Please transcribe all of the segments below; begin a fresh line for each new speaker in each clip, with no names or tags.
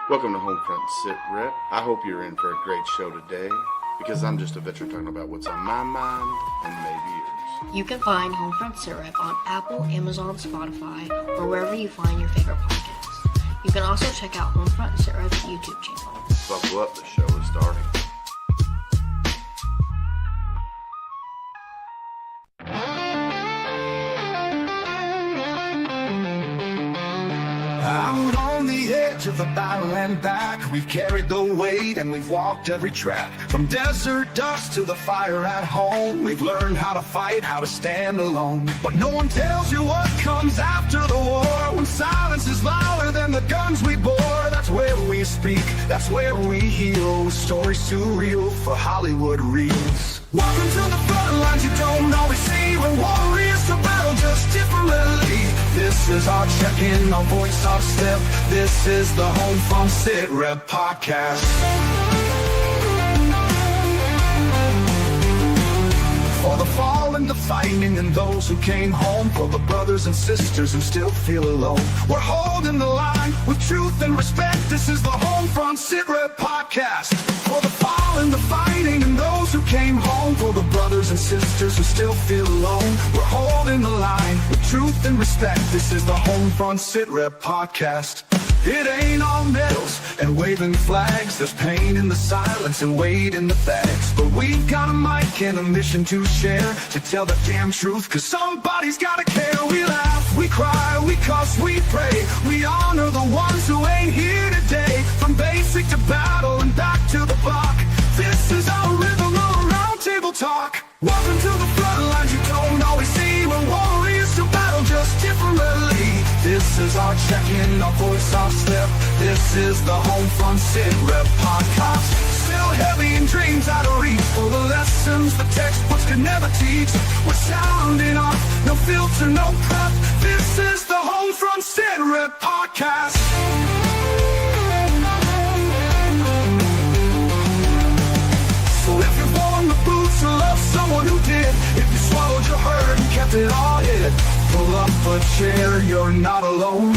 Welcome to HomeFront Sitrep. I hope you're in for a great show today because I'm just a veteran talking about what's on my mind and maybe yours.
You can find HomeFront Sitrep on Apple, Amazon, Spotify, or wherever you find your favorite podcasts. You can also check out HomeFront Sitrep's YouTube channel.
Buckle up, the show is starting.
Out on the edge of the battle and back, we've carried the weight and we've walked every track. From desert dust to the fire at home, we've learned how to fight, how to stand alone. But no one tells you what comes after the war, when silence is louder than the guns we bore. That's where we speak, that's where we heal. Stories too real for Hollywood reels. Welcome to the front lines you don't always see, when warriors to battle just differently. This is our check-in, our voice, our step. This is the HomeFront Sitrep podcast. For the fallen, the fighting, and those who came home. For the brothers and sisters who still feel alone. We're holding the line with truth and respect. This is the HomeFront Sitrep podcast. For the fallen, the fighting, and those who came home. For the brothers and sisters who still feel alone. We're holding the line with truth and respect. This is the HomeFront Sitrep podcast. It ain't all medals and waving flags. There's pain in the silence and weight in the facts. But we've got a mic and a mission to share, to tell the damn truth, cause somebody's gotta care. We laugh, we cry, we cuss, we pray. We honor the ones who ain't here today. From basic to battle and back to the block. This is our rhythm of round table talk. Welcome to the front lines you don't always see, when warriors to battle just differently. This is our check-in, our voice, our step. This is the HomeFront Sitrep podcast. Still heavy in dreams out of reach, for the lessons the textbooks could never teach. We're sounding off, no filter, no prep. This is the HomeFront Sitrep podcast. So if you've worn the boots or love someone who did, if you swallowed your hurt and kept it all hid, pull up a chair, you're not alone.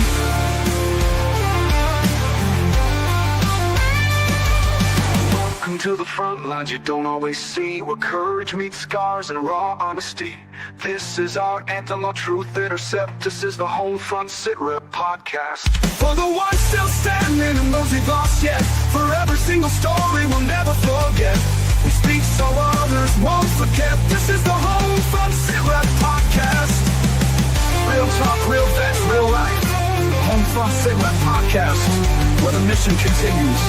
Welcome to the front lines you don't always see, where courage meets scars and raw honesty. This is our anthem, our truth intercept. This is the HomeFront Sitrep podcast. For the ones still standing and those we've lost yet, for every single story we'll never forget. We speak so others won't forget. This is the HomeFront Sitrep podcast. Real talk, real vets, real life. HomeFront Sitrep podcast, where the mission continues.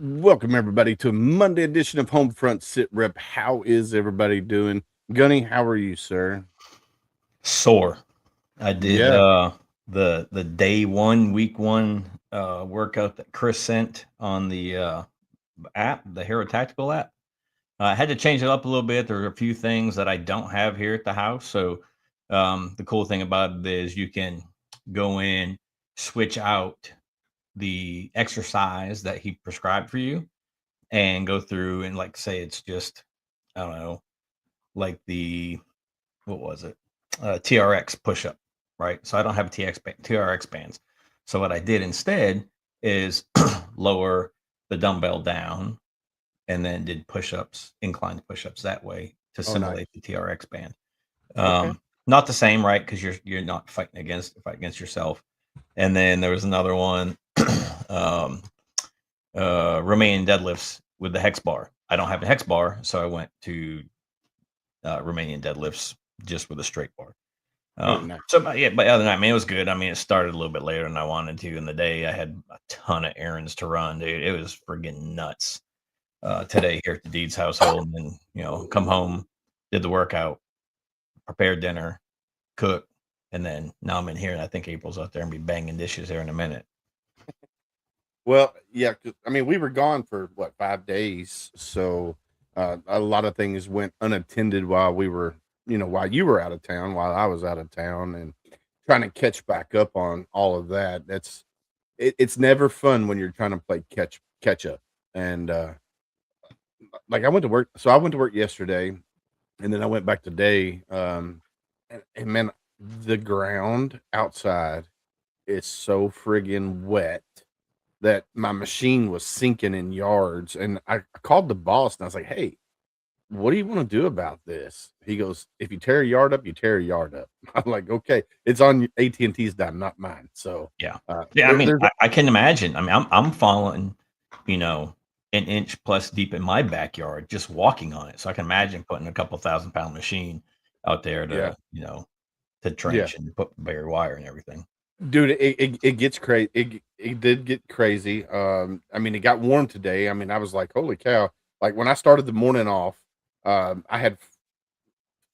Welcome, everybody, to a Monday edition of HomeFront Sitrep. How is everybody doing? Gunny, how are you, sir?
Sore. I did the day one, week one workout that Chris sent on the app, the Hero Tactical app. I had to change it up a little bit. There are a few things that I don't have here at the house. So the cool thing about it is you can go in, switch out the exercise that he prescribed for you, and go through and, like, say it's just, I don't know, like the, what was it? TRX push-up, right? So I don't have TRX bands. So what I did instead is lower the dumbbell down and then did push-ups, inclined push-ups that way to simulate the TRX band.
Okay.
Not the same, right? Because you're not fight against yourself. And then there was another one, Romanian deadlifts with the hex bar. I don't have a hex bar, so I went to Romanian deadlifts just with a straight bar.
Nice.
So yeah, but other than that, I mean, it was good. I mean, it started a little bit later than I wanted to in the day. I had a ton of errands to run, dude. It was friggin' nuts today here at the Deeds household. And come home, did the workout, prepared dinner, cook, and then now I'm in here, and I think April's out there and be banging dishes here in a minute.
Well, yeah, I mean, we were gone for 5 days, so a lot of things went unattended while we were, while you were out of town, while I was out of town, and trying to catch back up on all of that. It's never fun when you're trying to play catch up. And like I went to work yesterday, and then I went back today. and man, the ground outside is so friggin' wet that my machine was sinking in yards. And I called the boss and I was like, "Hey, what do you want to do about this?" He goes, "If you tear a yard up, you tear a yard up." I'm like, "Okay, it's on AT&T's dime, not mine." So,
Yeah. Yeah, I mean,
there's
I can imagine. I mean, I'm falling, you know, an inch plus deep in my backyard just walking on it. So I can imagine putting a couple 1,000-pound machine out there
yeah,
to, to
yeah.
trench and put bare wire and everything.
Dude, it gets crazy. It did get crazy. I mean, it got warm today. I mean, I was like, "Holy cow." Like when I started the morning off, I had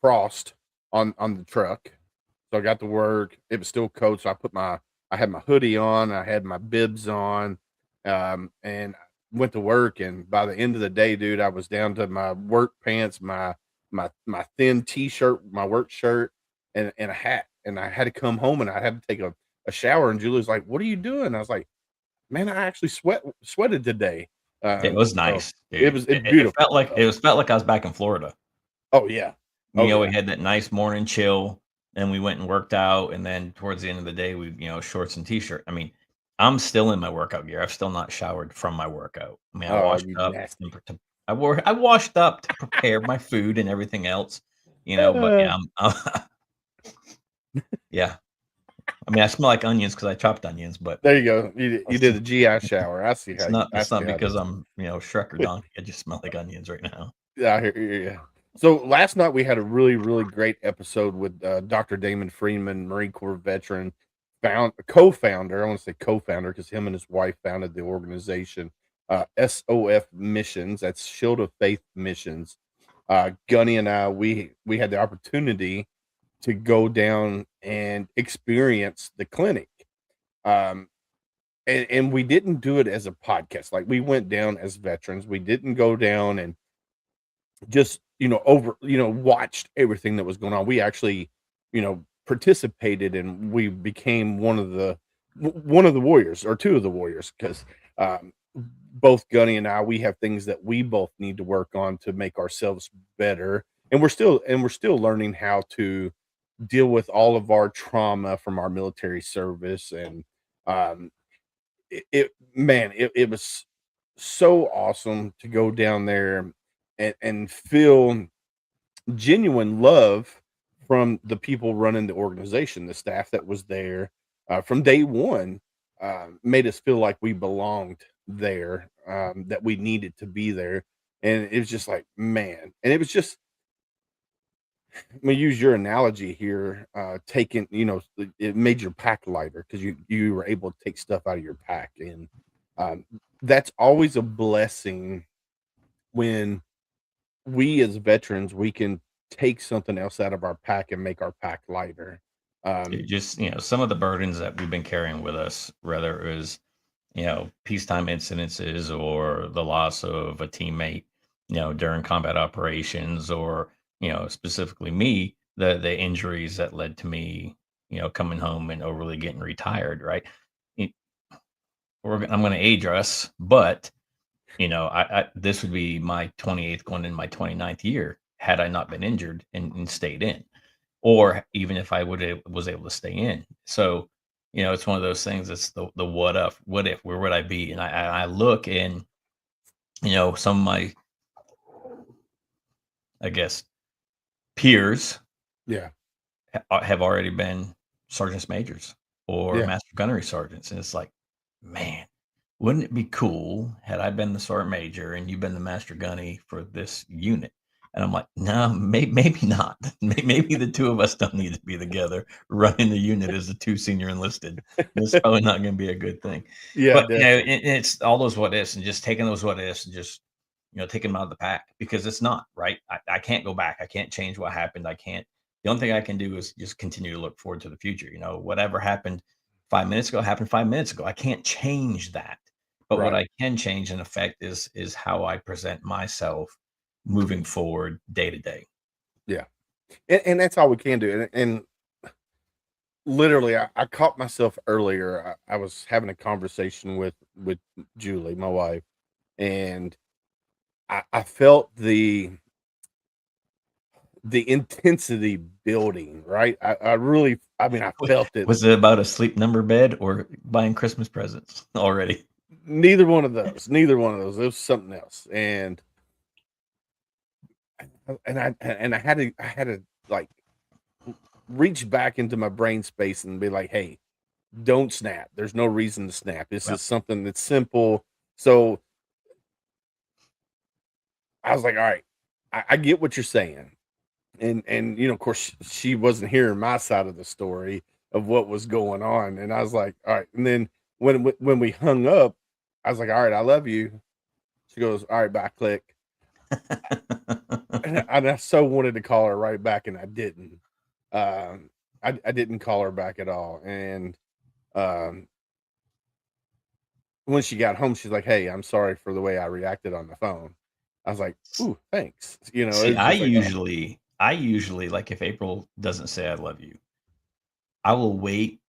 frost on the truck. So I got to work. It was still cold, so I had my hoodie on, I had my bibs on, and went to work. And by the end of the day, dude, I was down to my work pants, my thin t-shirt, my work shirt, and a hat. And I had to come home and I had to take a shower. And Julie's like, "What are you doing?" I was like, "Man, I actually sweated today."
It was
So
nice,
it
dude.
was it's
It
beautiful.
felt like I was back in Florida.
Oh yeah. Oh
We
yeah.
had that nice morning chill, and we went and worked out, and then towards the end of the day, shorts and t-shirt. I mean, I'm still in my workout gear. I've still not showered from my workout. I mean, I
Oh,
washed
you
up
nasty.
and I washed up to prepare my food and everything else, but
Uh,
yeah, yeah. I mean, I smell like onions because I chopped onions, but
There you go. You
it's
did a GI shower. I
it's
see
not
how it
because
is.
I'm, Shrek or Donkey. I just smell like onions right now.
Yeah, I hear you, yeah. So last night we had a really, really great episode with Dr. Damon Freeman, Marine Corps veteran, co-founder. I want to say co-founder because him and his wife founded the organization SOF Missions. That's Shield of Faith Missions. Gunny and I, we had the opportunity to go down and experience the clinic. Um, and we didn't do it as a podcast. Like we went down as veterans. We didn't go down and just, watched everything that was going on. We actually, participated and we became one of the warriors or two of the warriors because um, both Gunny and I, we have things that we both need to work on to make ourselves better. And we're still learning how to deal with all of our trauma from our military service. And um, it was so awesome to go down there and feel genuine love from the people running the organization, the staff that was there from day one. Made us feel like we belonged there, that we needed to be there. And it was just like, man, and it was just, I'm gonna use your analogy here. Taking, it made your pack lighter because you were able to take stuff out of your pack. And um, that's always a blessing when we as veterans we can take something else out of our pack and make our pack lighter.
It
Um,
just, some of the burdens that we've been carrying with us, whether it was, peacetime incidences or the loss of a teammate, during combat operations, or, specifically me, the injuries that led to me, coming home and overly getting retired, right? It- I'm going to age us, but, this would be my 28th, going in my 29th year had I not been injured and stayed in, or even if I was able to stay in. So, it's one of those things. It's the what if, where would I be? And I look and, some of my, I guess, peers
yeah,
have already been sergeants majors or
yeah,
master gunnery sergeants. And it's like, man, wouldn't it be cool had I been the sergeant major and you've been the master gunny for this unit? And I'm like, no, maybe not. Maybe the two of us don't need to be together running the unit as the two senior enlisted. It's probably not going to be a good thing.
yeah,
But
definitely,
it's all those what ifs, and just taking those what ifs and just taking them out of the pack, because it's not right. I can't go back. I can't change what happened. I can't. The only thing I can do is just continue to look forward to the future. Whatever happened 5 minutes ago happened 5 minutes ago. I can't change that. But what
right,
I can change and affect is how I present myself moving forward day to day.
yeah, and that's all we can do. And literally, I caught myself earlier. I was having a conversation with Julie, my wife, and I felt the intensity building, right? I really, I mean, I felt it.
Was it about a sleep number bed or buying Christmas presents already?
Neither one of those. Neither one of those. It was something else. And I had to like reach back into my brain space and be like, hey, don't snap. There's no reason to snap. This
Yep.
is something that's simple. So I was like, all right, I get what you're saying. And of course she wasn't hearing my side of the story of what was going on. And I was like, all right. And then when we hung up, I was like, all right, I love you. She goes, all right, bye, click. And I so wanted to call her right back, and I didn't. I didn't call her back at all. And um, when she got home, she's like, "Hey, I'm sorry for the way I reacted on the phone." I was like, "Ooh, thanks."
See,
It's just like, oh,
I usually like if April doesn't say I love you, I will wait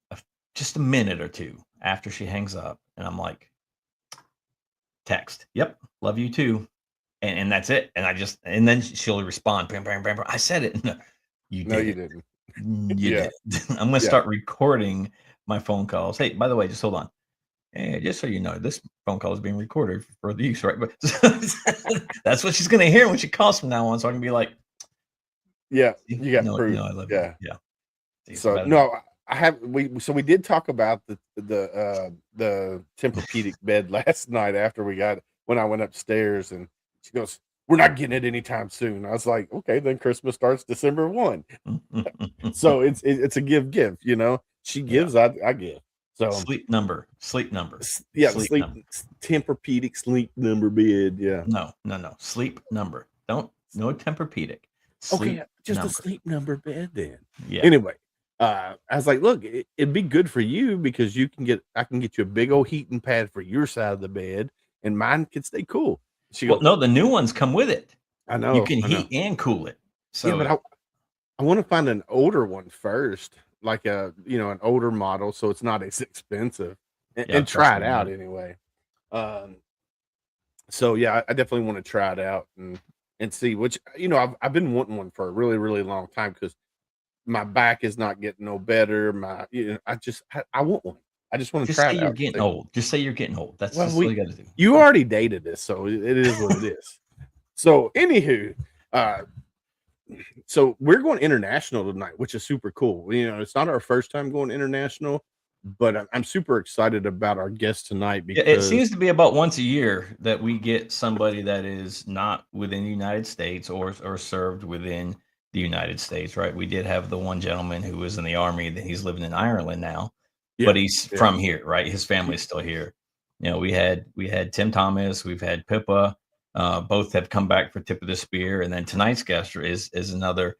just a minute or two after she hangs up, and I'm like, text, "Yep, love you too," and that's it. And then she'll respond, bam, bam, bam, bam. I said it. No, you
no, you
didn't.
didn't.
You
Yeah,
didn't. I'm gonna
yeah,
start recording my phone calls. Hey, by the way, just hold on. Hey, just so you know, this phone call is being recorded for the use, right? But that's what she's gonna hear when she calls from now on. So I can be like,
yeah.
"See,
You got
you
proof.
know, I love you."
Yeah.
Yeah. See, it's
So
better.
no, I have we did talk about the Tempur-Pedic bed last night after when I went upstairs, and she goes, "We're not getting it anytime soon." I was like, "Okay, then Christmas starts December 1." So it's a give. She
Yeah.
gives, I give. So
Sleep number. Sleep number.
yeah, the
Sleep
sleep
number.
Tempur-Pedic sleep number bed. Yeah.
No, no, no. Sleep number. Don't no Tempur-Pedic.
Okay,
Sleep
just a
number.
sleep number bed then.
Yeah.
Anyway, I was like, "Look, it'd be good for you because I can get you a big old heating pad for your side of the bed, and mine can stay cool." She
Well,
goes,
no, the new ones come with it. You can
I know.
heat and cool it.
Yeah,
So
but I want to find an older one first, like an older model, so it's not as expensive,
yeah,
and
trust
try it
me,
out
man.
anyway. Um, so yeah, I definitely want to try it out and see. Which I've been wanting one for a really really long time because my back is not getting no better. I want one. I just want to
Just
try
say
it
you're
out.
getting old. Just say you're getting old. That's
Well,
just all you gotta do.
you already dated this, so it is what it is. So, anywho, uh, so we're going international tonight, which is super cool. It's not our first time going international, but I'm super excited about our guest tonight
Yeah, it
because
seems to be about once a year that we get somebody that is not within the United States or served within the United States, right? We did have the one gentleman who was in the army that he's living in Ireland now, but
yeah,
he's
yeah,
from here, right? His family's still here. You know, we had Tim Thomas, we've had Pippa, both have come back for tip of the spear, and then tonight's guest is another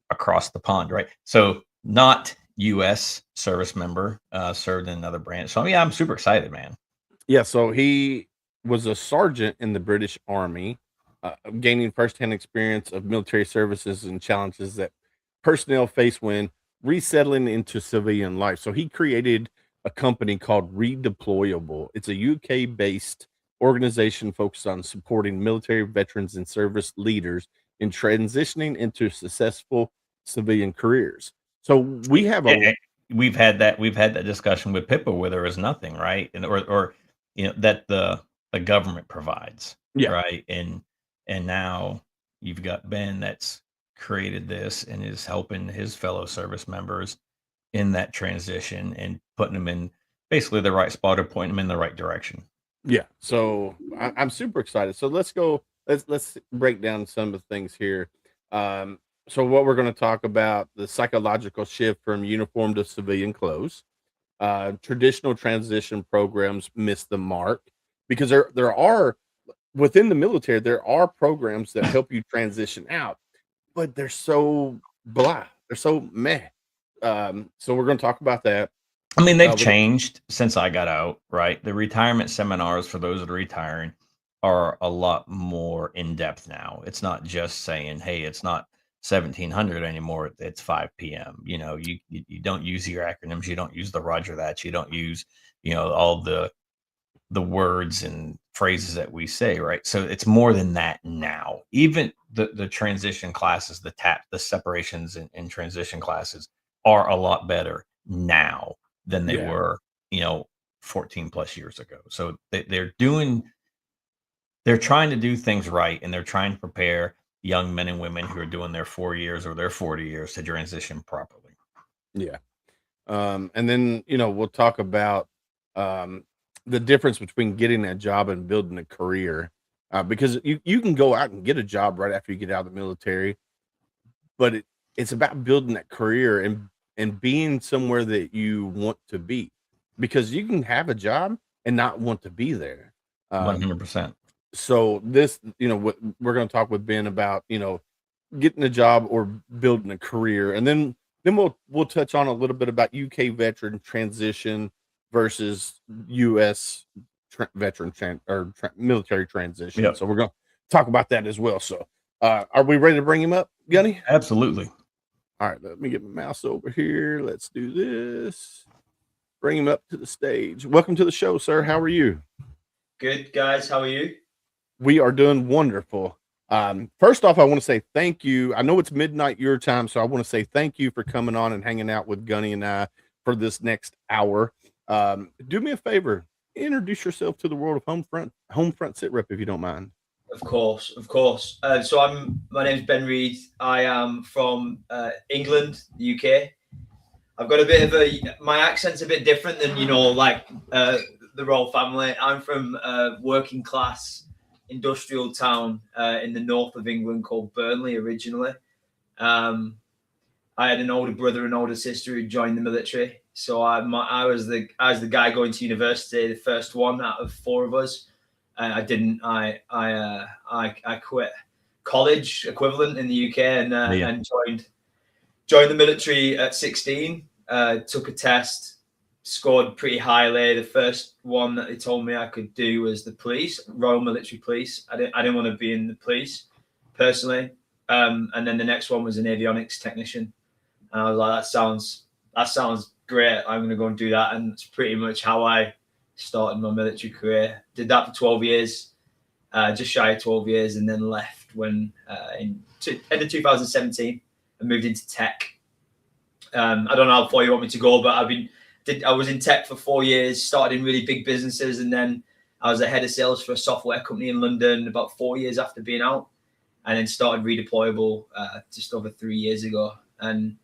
across the pond, right? So not U.S. service member, served in another branch. So yeah, I'm super excited, man.
yeah. So he was a sergeant in the British Army, gaining firsthand experience of military services and challenges that personnel face when resettling into civilian life. So he created a company called Redeployable. It's a UK based organization focused on supporting military veterans and service leaders in transitioning into successful civilian careers. So we have
Eh,
a
eh, we've had that discussion with Pippa where there was nothing, right? And or that the government provides,
yeah,
right? And now you've got Ben that's created this and is helping his fellow service members in that transition and putting them in basically the right spot or pointing them in the right direction.
yeah. So I'm super excited. So let's go. Let's break down some of the things here. Um, so what we're going to talk about the psychological shift from uniform to civilian clothes. Traditional transition programs miss the mark because there are within the military there are programs that help you transition out, but they're so blah. They're so meh. So we're going to talk about that.
I mean, they've
We're gonna,
changed since I got out, right? The retirement seminars for those that are retiring are a lot more in depth now. It's not just saying, "Hey, it's not 1700 anymore. It's 5 p.m." You know, you don't use your acronyms. You don't use the Roger that. You don't use, all the the words and phrases that we say, right? So it's more than that now. Even the transition classes, the separations and transition classes are a lot better now than they
Yeah.
were, 14 plus years ago. So they're trying to do things right, and they're trying to prepare young men and women who are doing their 4 years or their 40 years to transition properly.
Yeah. And then, we'll talk about um, the difference between getting a job and building a career. Because you can go out and get a job right after you get out of the military, but it's about building that career and being somewhere that you want to be, because you can have a job and not want to be there. Um,
100%.
so this, what we're going to talk with Ben about, getting a job or building a career, and then we'll touch on a little bit about UK veteran transition versus US veteran military transition.
Yep.
So we're going to talk about that as well. So are we ready to bring him up, Gunny?
Absolutely.
All right, let me get my mouse over here. Let's do this. Bring him up to the stage. Welcome to the show, sir. How are you?
Good, guys. How are you?
We are doing wonderful. First off, I want to say thank you. I know it's midnight your time, so I want to say thank you for coming on and hanging out with Gunny and I for this next hour. Do me a favor, introduce yourself to the world of HomeFront Sitrep, if you don't mind.
Of course, of course. My name's Ben Reed. I am from England, the UK. I've got my accent's a bit different than the royal family. I'm from a working class industrial town in the north of England called Burnley originally. I had an older brother and older sister who joined the military, so I was the guy going to university, the first one out of four of us. I didn't. I quit college equivalent in the UK and joined the military at 16. Took a test, scored pretty highly. The first one that they told me I could do was the police, Royal Military Police. I didn't want to be in the police personally. And then the next one was an avionics technician. And I was like, that sounds great. I'm going to go and do that. And it's pretty much how I started my military career. Did that for 12 years, just shy of 12 years, and then left when end of 2017 and moved into tech. I don't know how far you want me to go, but I was in tech for 4 years, started in really big businesses, and then I was a head of sales for a software company in London about 4 years after being out, and then started Redeployable just over 3 years ago. And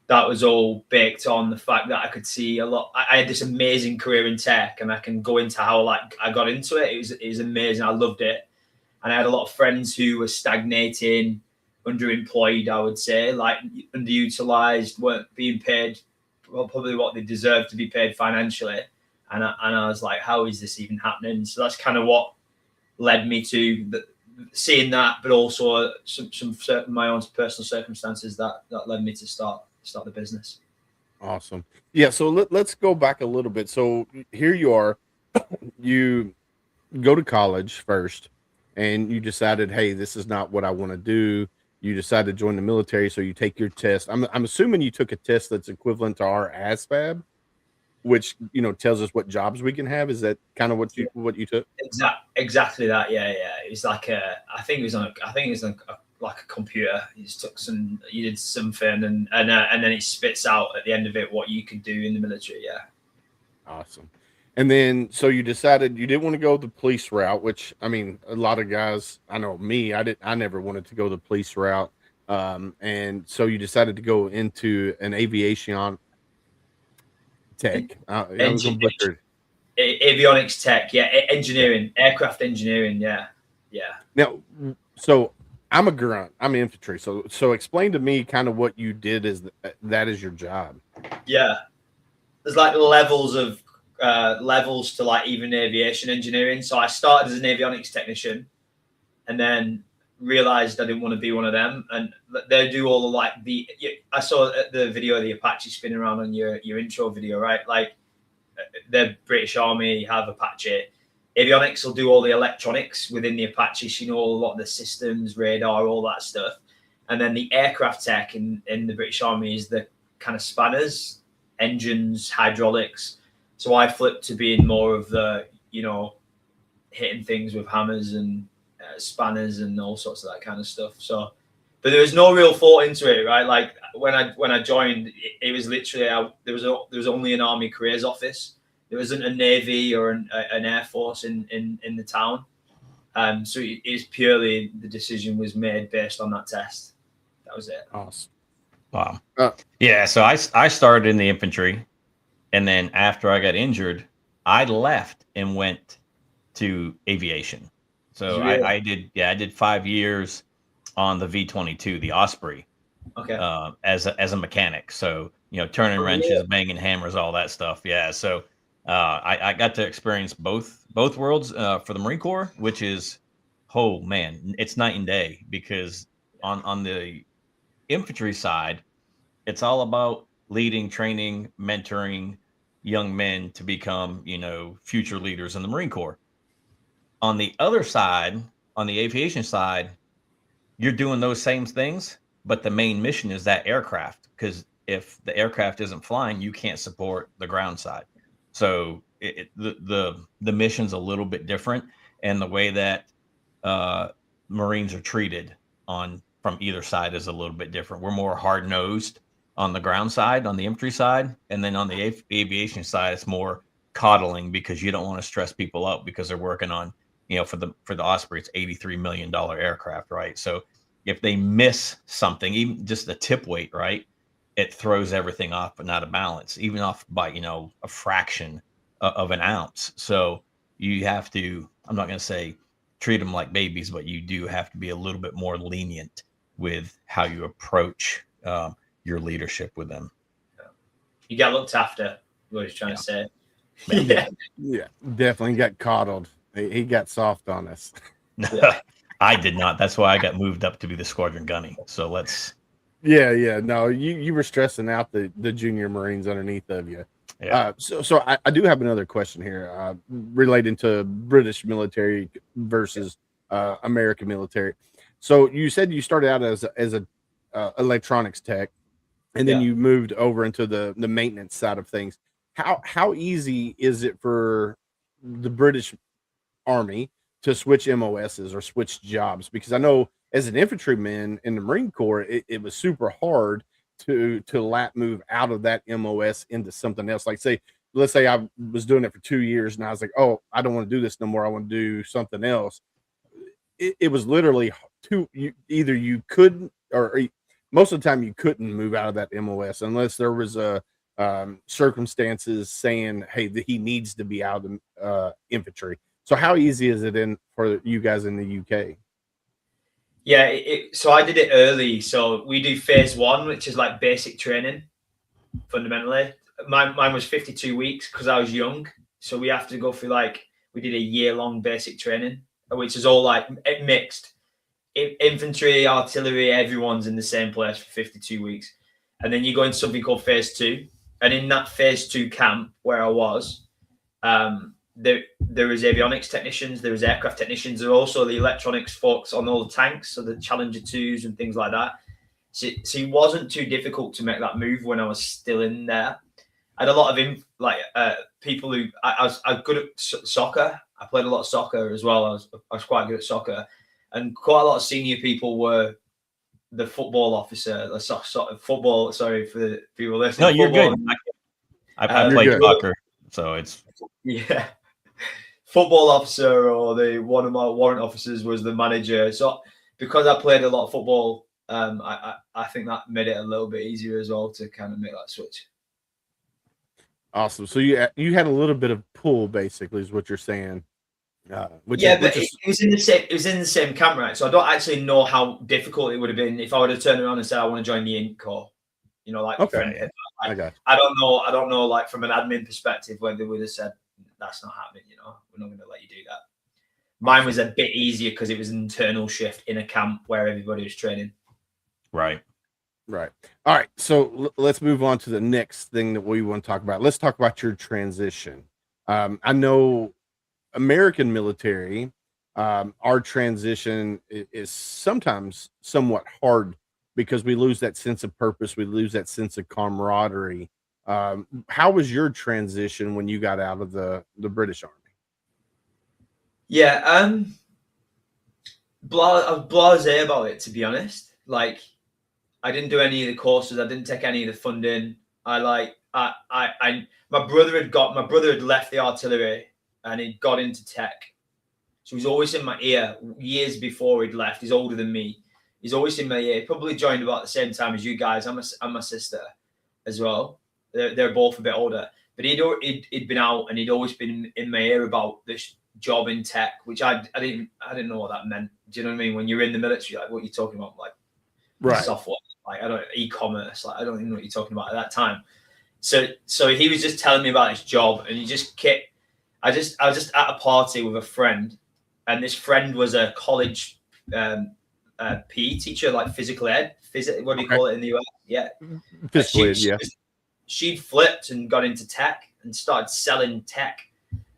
that was all baked on the fact that I could see a lot. I had this amazing career in tech, and I can go into how I got into it. It was amazing. I loved it. And I had a lot of friends who were stagnating, underemployed, I would say, like underutilized, weren't being paid probably what they deserved to be paid financially. And I was like, how is this even happening? So that's kind of what led me to seeing that, but also some certain my own personal circumstances that led me to start the business.
Awesome. Yeah. So let's go back a little bit. So here you are, you go to college first and you decided, hey, this is not what I want to do. You decided to join the military. So you take your test. I'm assuming you took a test that's equivalent to our ASVAB, which, tells us what jobs we can have. Is that kind of what you took?
Exactly that. Yeah. It was like I think it was on like a computer. You just you did something, and then it spits out at the end of it what you could do in the military. Yeah.
Awesome. And then, so you decided you didn't want to go the police route, which, I mean, a lot of guys, I know me, I never wanted to go the police route. And so you decided to go into an aviation tech.
Avionics tech. Yeah. Engineering, aircraft engineering. Yeah.
Now, so I'm a grunt. I'm infantry. So explain to me kind of what you did that is your job.
Yeah. There's like levels to like even aviation engineering. So I started as an avionics technician, and then realized I didn't want to be one of them. And they do all the I saw the video of the Apache spinning around on your intro video, right? Like the British Army have Apache. Avionics will do all the electronics within the Apache, so a lot of the systems, radar, all that stuff. And then the aircraft tech in the British Army is the kind of spanners, engines, hydraulics. So I flipped to being more of the you know, hitting things with hammers and spanners and all sorts of that kind of stuff. So, but there was no real thought into it, right? Like when I joined, it was literally there was only an Army careers office. There wasn't a Navy or an Air Force in the town. So it is purely the decision was made based on that test. That was it.
Awesome.
Wow. Yeah. So I started in the infantry, and then after I got injured, I left and went to aviation. So I did 5 years on the V-22, the Osprey,
Okay.
as a mechanic. So turning wrenches, banging hammers, all that stuff. Yeah. So I got to experience both worlds for the Marine Corps, which is, oh man, it's night and day, because on the infantry side, it's all about leading, training, mentoring young men to become, future leaders in the Marine Corps. On the other side, on the aviation side, you're doing those same things, but the main mission is that aircraft, because if the aircraft isn't flying, you can't support the ground side. So the mission's a little bit different, and the way that Marines are treated from either side is a little bit different. We're more hard nosed on the ground side, on the infantry side, and then on the aviation side, it's more coddling, because you don't want to stress people out because they're working on, for the Osprey, it's $83 million aircraft, right? So if they miss something, even just a tip weight, right, it throws everything off and out of balance, even off by a fraction of an ounce. So you have to, I'm not going to say treat them like babies, but you do have to be a little bit more lenient with how you approach your leadership with them.
You got looked after, what he's trying to say.
Yeah, definitely got coddled. He got soft on us.
I did not. That's why I got moved up to be the squadron gunny. So let's.
Yeah. No, you were stressing out the junior Marines underneath of you.
Yeah.
So I do have another question here relating to British military versus American military. So you said you started out as a electronics tech, and then you moved over into the maintenance side of things. How easy is it for the British Army to switch MOSs or switch jobs? Because I know as an infantryman in the Marine Corps, it was super hard to lat move out of that MOS into something else. Like let's say I was doing it for 2 years and I was like, oh, I don't want to do this no more. I want to do something else. It was literally either you couldn't, or most of the time you couldn't move out of that MOS unless there was a circumstances saying, hey, he needs to be out of infantry. So how easy is it for you guys in the UK?
Yeah, so I did it early. So we do phase 1, which is like basic training, fundamentally. Mine was 52 weeks because I was young. So we have to go through we did a year-long basic training, which is all mixed. Infantry, artillery, everyone's in the same place for 52 weeks. And then you go into something called phase 2. And in that phase 2 camp where I was, there was avionics technicians, there was aircraft technicians, there were also the electronics folks on all the tanks, so the Challenger 2s and things like that. So it wasn't too difficult to make that move when I was still in there. I had a lot of people who I was good at soccer. I played a lot of soccer as well. I was quite good at soccer, and quite a lot of senior people were the football officer, football. Sorry for the people listening.
No, you're
football.
Good. I played soccer, so it's
football officer, or one of my warrant officers was the manager. So because I played a lot of football, I think that made it a little bit easier as well to kind of make that switch.
Awesome. So you had a little bit of pull, basically, is what you're saying.
It was in the same camp, right? So I don't actually know how difficult it would have been if I would have turned around and said I want to join the Inc. Corps.
Okay.
I don't know, from an admin perspective, whether they would have said that's not happening. We're not going to let you do that. Mine was a bit easier because it was an internal shift in a camp where everybody was training.
Right.
All right. So let's move on to the next thing that we want to talk about. Let's talk about your transition. I know American military, our transition is sometimes somewhat hard because we lose that sense of purpose. We lose that sense of camaraderie. How was your transition when you got out of the British Army?
Yeah, I was blasé about it, to be honest. Like, I didn't do any of the courses. I didn't take any of the funding. My brother had left the artillery and he'd got into tech. So he's always in my ear years before he'd left. He's older than me. He's always in my ear. He probably joined about the same time as you guys. I'm a sister as well. They're both a bit older. But he'd been out and he'd always been in my ear about this job in tech, which I didn't know what that meant. Do you know what I mean? When you're in the military, like what you're talking about, like software, like I don't e-commerce, like I don't even know what you're talking about at that time. So he was just telling me about his job, and he just kept. I was just at a party with a friend, and this friend was a college PE teacher, like physical ed, what do you call it in the US? Yeah,
physical ed, yeah.
She'd flipped and got into tech and started selling tech.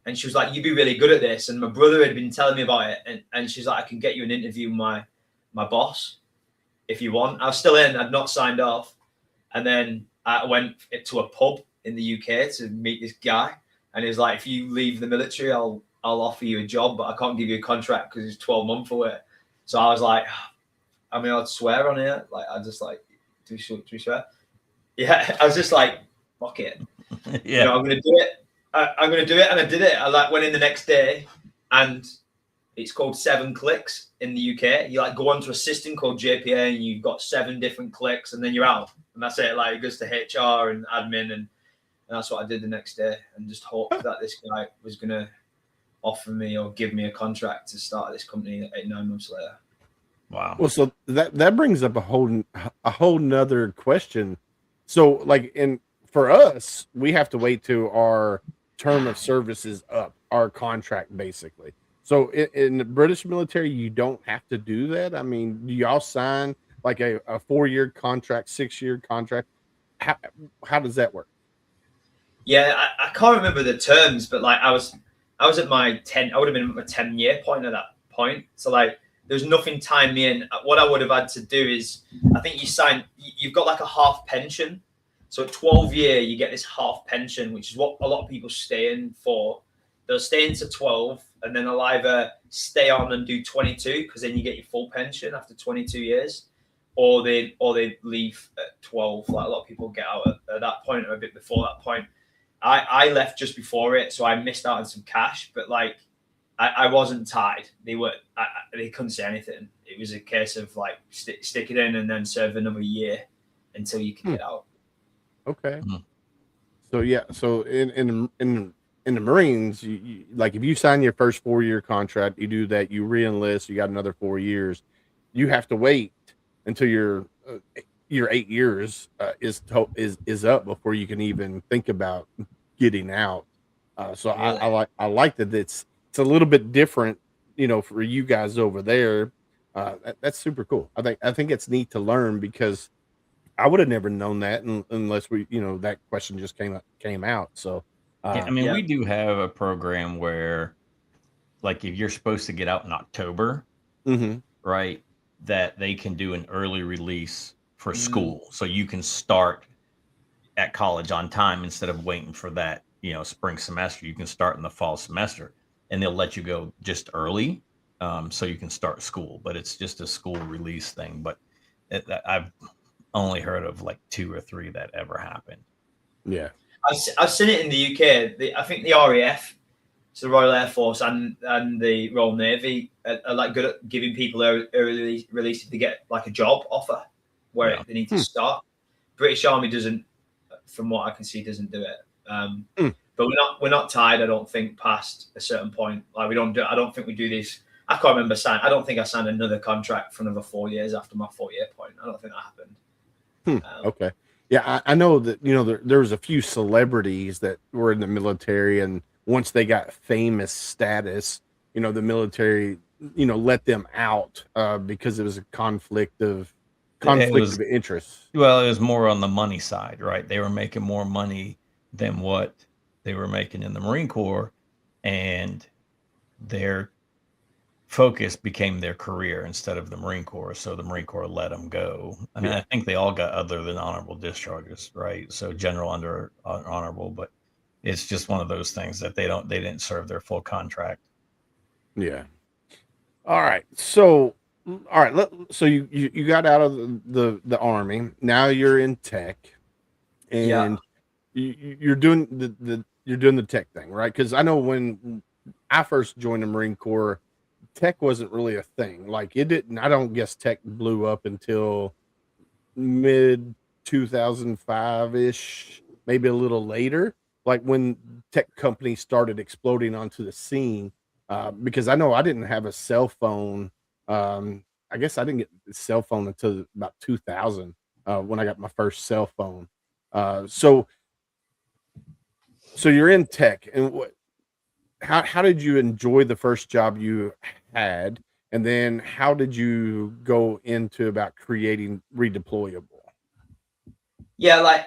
And she was like, "You'd be really good at this." And my brother had been telling me about it. And she's like, "I can get you an interview with my boss if you want." I was still in, I'd not signed off. And then I went to a pub in the UK to meet this guy. And he was like, "If you leave the military, I'll offer you a job, but I can't give you a contract because it's 12 months away." So I was like, I mean, I'd swear on here. Like, I just like, do we swear? Yeah, I was just like, fuck it.
Yeah.
You know, I'm going to do it. I'm going to do it. And I did it. I like went in the next day, and it's called 7 clicks in the UK. You like go onto a system called JPA and you've got 7 different clicks and then you're out. And that's it. Like it goes to HR and admin. And that's what I did the next day, and just hoped that this guy was going to offer me or give me a contract to start this company 8-9 months later.
Wow.
Well, so that brings up a whole nother question. So like for us, we have to wait till our term of service is up, our contract basically. So in the British military, you don't have to do that. I mean, do y'all sign like a 4-year contract, 6-year contract? How does that work?
Yeah, I can't remember the terms, but like I was at my 10. I would have been at my 10-year point at that point. So like there's nothing tying me in. What I would have had to do is, I think you've got like a half pension. So at 12-year, you get this half pension, which is what a lot of people stay in for. They'll stay into 12, and then they'll either stay on and do 22, because then you get your full pension after 22 years, or they leave at 12. Like a lot of people get out at that point or a bit before that point. I left just before it, so I missed out on some cash, but like I wasn't tied. They couldn't say anything. It was a case of like stick it in and then serve another year until you can get out.
Okay. So yeah, so in the Marines, you like if you sign your first 4-year contract, you do that, you re-enlist, you got another 4 years, you have to wait until your 8 years is up before you can even think about getting out. So really? I like that it's a little bit different, you know, for you guys over there. That's super cool. I think it's neat to learn, because I would have never known that unless that question just came out. So
yeah, I mean, we do have a program where, like, if you're supposed to get out in October, right, that they can do an early release for school, so you can start at college on time instead of waiting for that spring semester. You can start in the fall semester, and they'll let you go just early, so you can start school. But it's just a school release thing. But I've only heard of like 2 or 3 that ever happened.
Yeah,
I've seen it in the UK. I think the RAF, so the Royal Air Force and the Royal Navy are like good at giving people early release if they get like a job offer where they need to start. British Army doesn't, from what I can see, doesn't do it. But we're not tied, I don't think, past a certain point. Like I don't think we do this. I can't remember I don't think I signed another contract for another 4 years after my 4-year point. I don't think that happened.
Okay. Yeah, I know that there was a few celebrities that were in the military, and once they got famous status, the military let them out because it was a conflict of interest.
Well, it was more on the money side, right? They were making more money than what they were making in the Marine Corps, and their focus became their career instead of the Marine Corps. So the Marine Corps let them go. I mean, I think they all got other than honorable discharges, right? So general under honorable, but it's just one of those things that they didn't serve their full contract.
Yeah. All right. So, all right. So you got out of the army. Now you're in tech,
Yeah.
and you're doing you're doing the tech thing, right? Because I know when I first joined the Marine Corps, tech wasn't really a thing. Like it didn't. I don't guess tech blew up until mid 2005 ish, maybe a little later. Like when tech companies started exploding onto the scene. Because I know I didn't have a cell phone. I guess I didn't get a cell phone until about 2000 when I got my first cell phone. So you're in tech, and how did you enjoy the first job you had, and then how did you go into about creating redeployable?
Yeah, like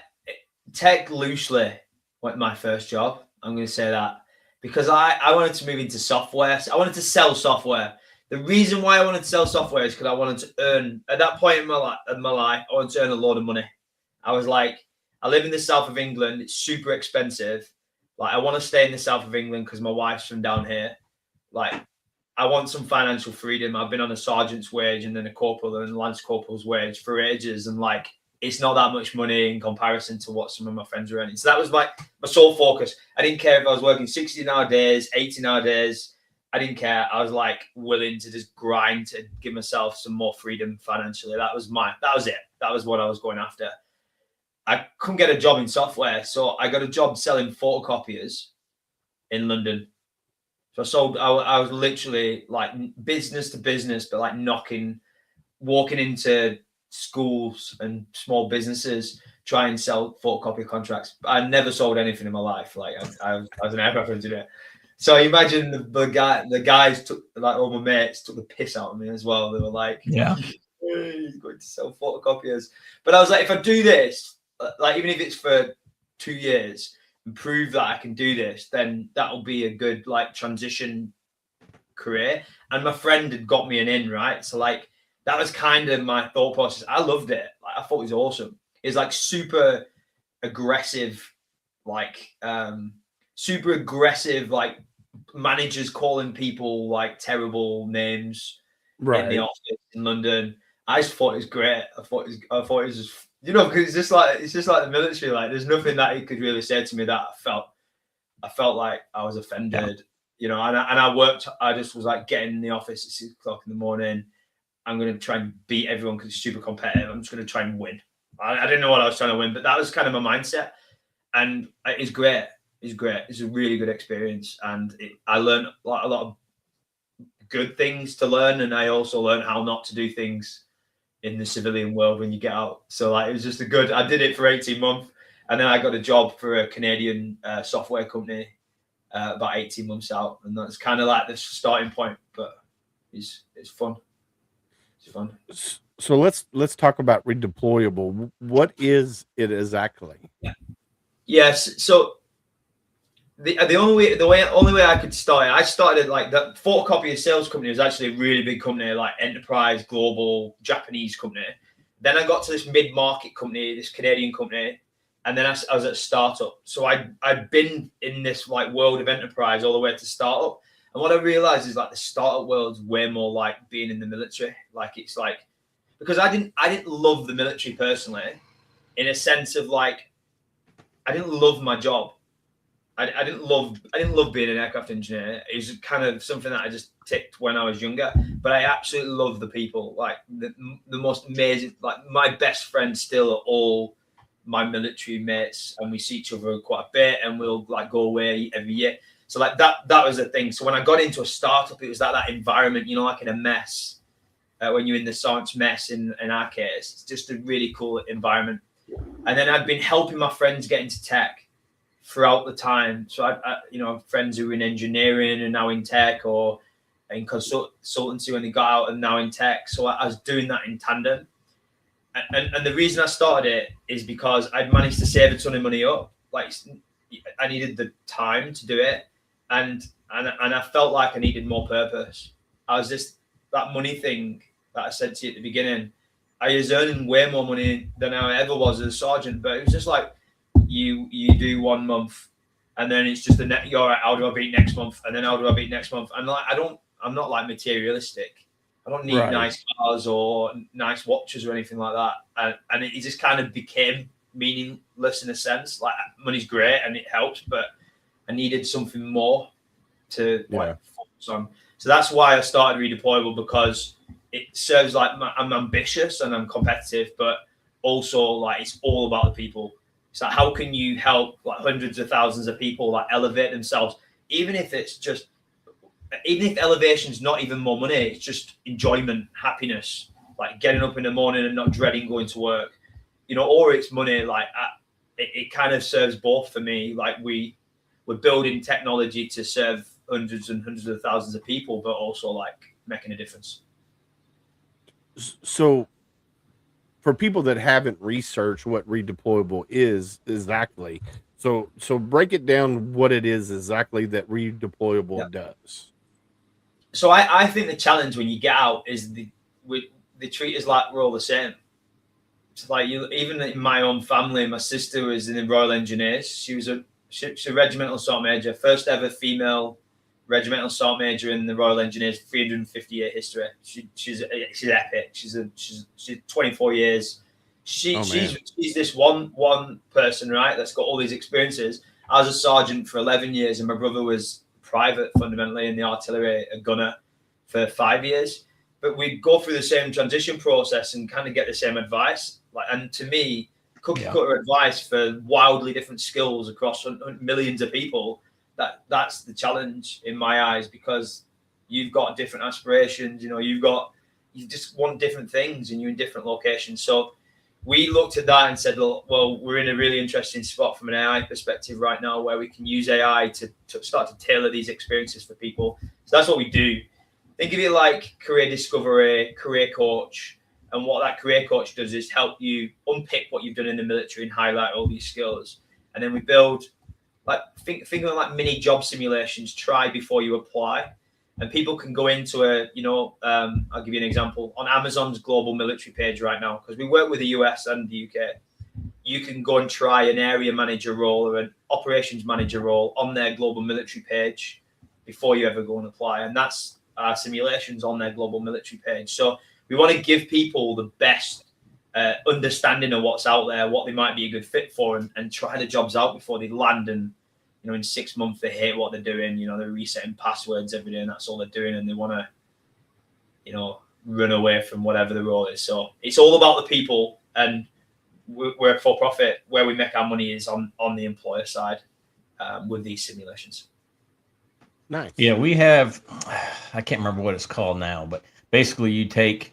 tech loosely went my first job. I'm going to say that because I wanted to move into software. So I wanted to sell software. The reason why I wanted to sell software is because I wanted to earn at that point in my life. I wanted to earn a lot of money. I was like, I live in the south of England. It's super expensive. Like I want to stay in the south of England because my wife's from down here. Like I want some financial freedom. I've been on a sergeant's wage and then a corporal and lance corporal's wage for ages, and like it's not that much money in comparison to what some of my friends are earning. So that was my sole focus. I didn't care if I was working 16-hour days, 18-hour days. I didn't care. I was like willing to just grind to give myself some more freedom financially. That was it. That was what I was going after. I couldn't get a job in software, so I got a job selling photocopiers in London. So I was literally like business to business, but like walking into schools and small businesses, try and sell photocopy contracts. I never sold anything in my life. Like I was an aircraft engineer. So imagine the guys took, like all my mates took the piss out of me as well. They were like,
Yeah.
he's going to sell photocopiers. But I was like, if I do this, like even if it's for 2 years and prove that I can do this, then that'll be a good like transition career. And my friend had got me an in, right? So like that was kind of my thought process. I loved it. Like I thought it was awesome. It's like super aggressive, like managers calling people like terrible names in the office in London. I just thought it was great. I thought it was just, because it's just like the military. Like there's nothing that he could really say to me that I felt like I was offended. And I just was like getting in the office at 6 o'clock in the morning. I'm going to try and beat everyone because it's super competitive. I'm just going to try and win. I didn't know what I was trying to win, but that was kind of my mindset. And it's great. It's great. It's a really good experience. And I learned a lot of good things to learn. And I also learned how not to do things in the civilian world when you get out. So like, it was just I did it for 18 months. And then I got a job for a Canadian software company about 18 months out. And that's kind of like the starting point, but it's fun. It's fun.
So let's talk about redeployable. What is it exactly?
Yes. So the only way I could start it, I started like that photocopier sales company was actually a really big company, like enterprise, global, Japanese company. Then I got to this mid-market company, this Canadian company, and then I was at a startup. So I'd been in this like world of enterprise all the way to startup. And what I realized is like the startup world's way more like being in the military. Like it's like, because I didn't love the military personally, in a sense of like, I didn't love my job. I didn't love being an aircraft engineer. It was kind of something that I just ticked when I was younger. But I absolutely love the people. Like the most amazing. Like my best friends still are all my military mates, and we see each other quite a bit, and we'll like go away every year. So like that was the thing. So when I got into a startup, it was that environment, like in a mess. When you're in the science mess in our case, it's just a really cool environment. And then I've been helping my friends get into tech throughout the time. So I have friends who are in engineering and now in tech, or in consultancy when they got out and now in tech. So I was doing that in tandem. And the reason I started it is because I'd managed to save a ton of money up. Like I needed the time to do it. And I felt like I needed more purpose. I was just, that money thing that I said to you at the beginning, I was earning way more money than I ever was as a sergeant, but it was just like, you do 1 month and then it's just you're right, how do I beat next month? And then how do I beat next month? And like, I'm not like materialistic. I don't need
Right.
nice cars or nice watches or anything like that. And it just kind of became meaningless in a sense. Like money's great and it helps, but I needed something more to like focus on. So that's why I started Redeployable, because it serves like I'm ambitious and I'm competitive, but also like it's all about the people. So how can you help like hundreds of thousands of people like elevate themselves, even if elevation's not even more money, it's just enjoyment, happiness, like getting up in the morning and not dreading going to work, or it's money. Like it kind of serves both for me. Like we're building technology to serve hundreds and hundreds of thousands of people, but also like making a difference.
So for people that haven't researched what Redeployable is exactly, so break it down what it is exactly that Redeployable does.
So I think the challenge when you get out is they treat us like we're all the same. It's like even in my own family, my sister was in the Royal Engineers. She's a regimental sergeant major, first ever female regimental sergeant major in the Royal Engineers, 350-year history. She's epic. She's 24 years. She's this one person, right, that's got all these experiences. I was a sergeant for 11 years, and my brother was private fundamentally in the artillery, a gunner for 5 years. But we go through the same transition process and kind of get the same advice. Like, and to me, cookie cutter advice for wildly different skills across millions of people. That's the challenge in my eyes, because you've got different aspirations. You just want different things, and you're in different locations. So we looked at that and said, well, we're in a really interesting spot from an AI perspective right now, where we can use AI to start to tailor these experiences for people. So that's what we do. Think of it like career discovery, career coach. And what that career coach does is help you unpick what you've done in the military and highlight all these skills. And then we build, like, think of like mini job simulations, try before you apply. And people can go into I'll give you an example. On Amazon's global military page right now, because we work with the US and the UK, you can go and try an area manager role or an operations manager role on their global military page before you ever go and apply. And that's our simulations on their global military page. So we want to give people the best understanding of what's out there, what they might be a good fit for, and try the jobs out before they land. And in 6 months they hate what they're doing. They're resetting passwords every day, and that's all they're doing, and they want to run away from whatever the role is. So it's all about the people, and we're for profit. Where we make our money is on the employer side with these simulations.
Nice.
Yeah, we have, I can't remember what it's called now, but basically you take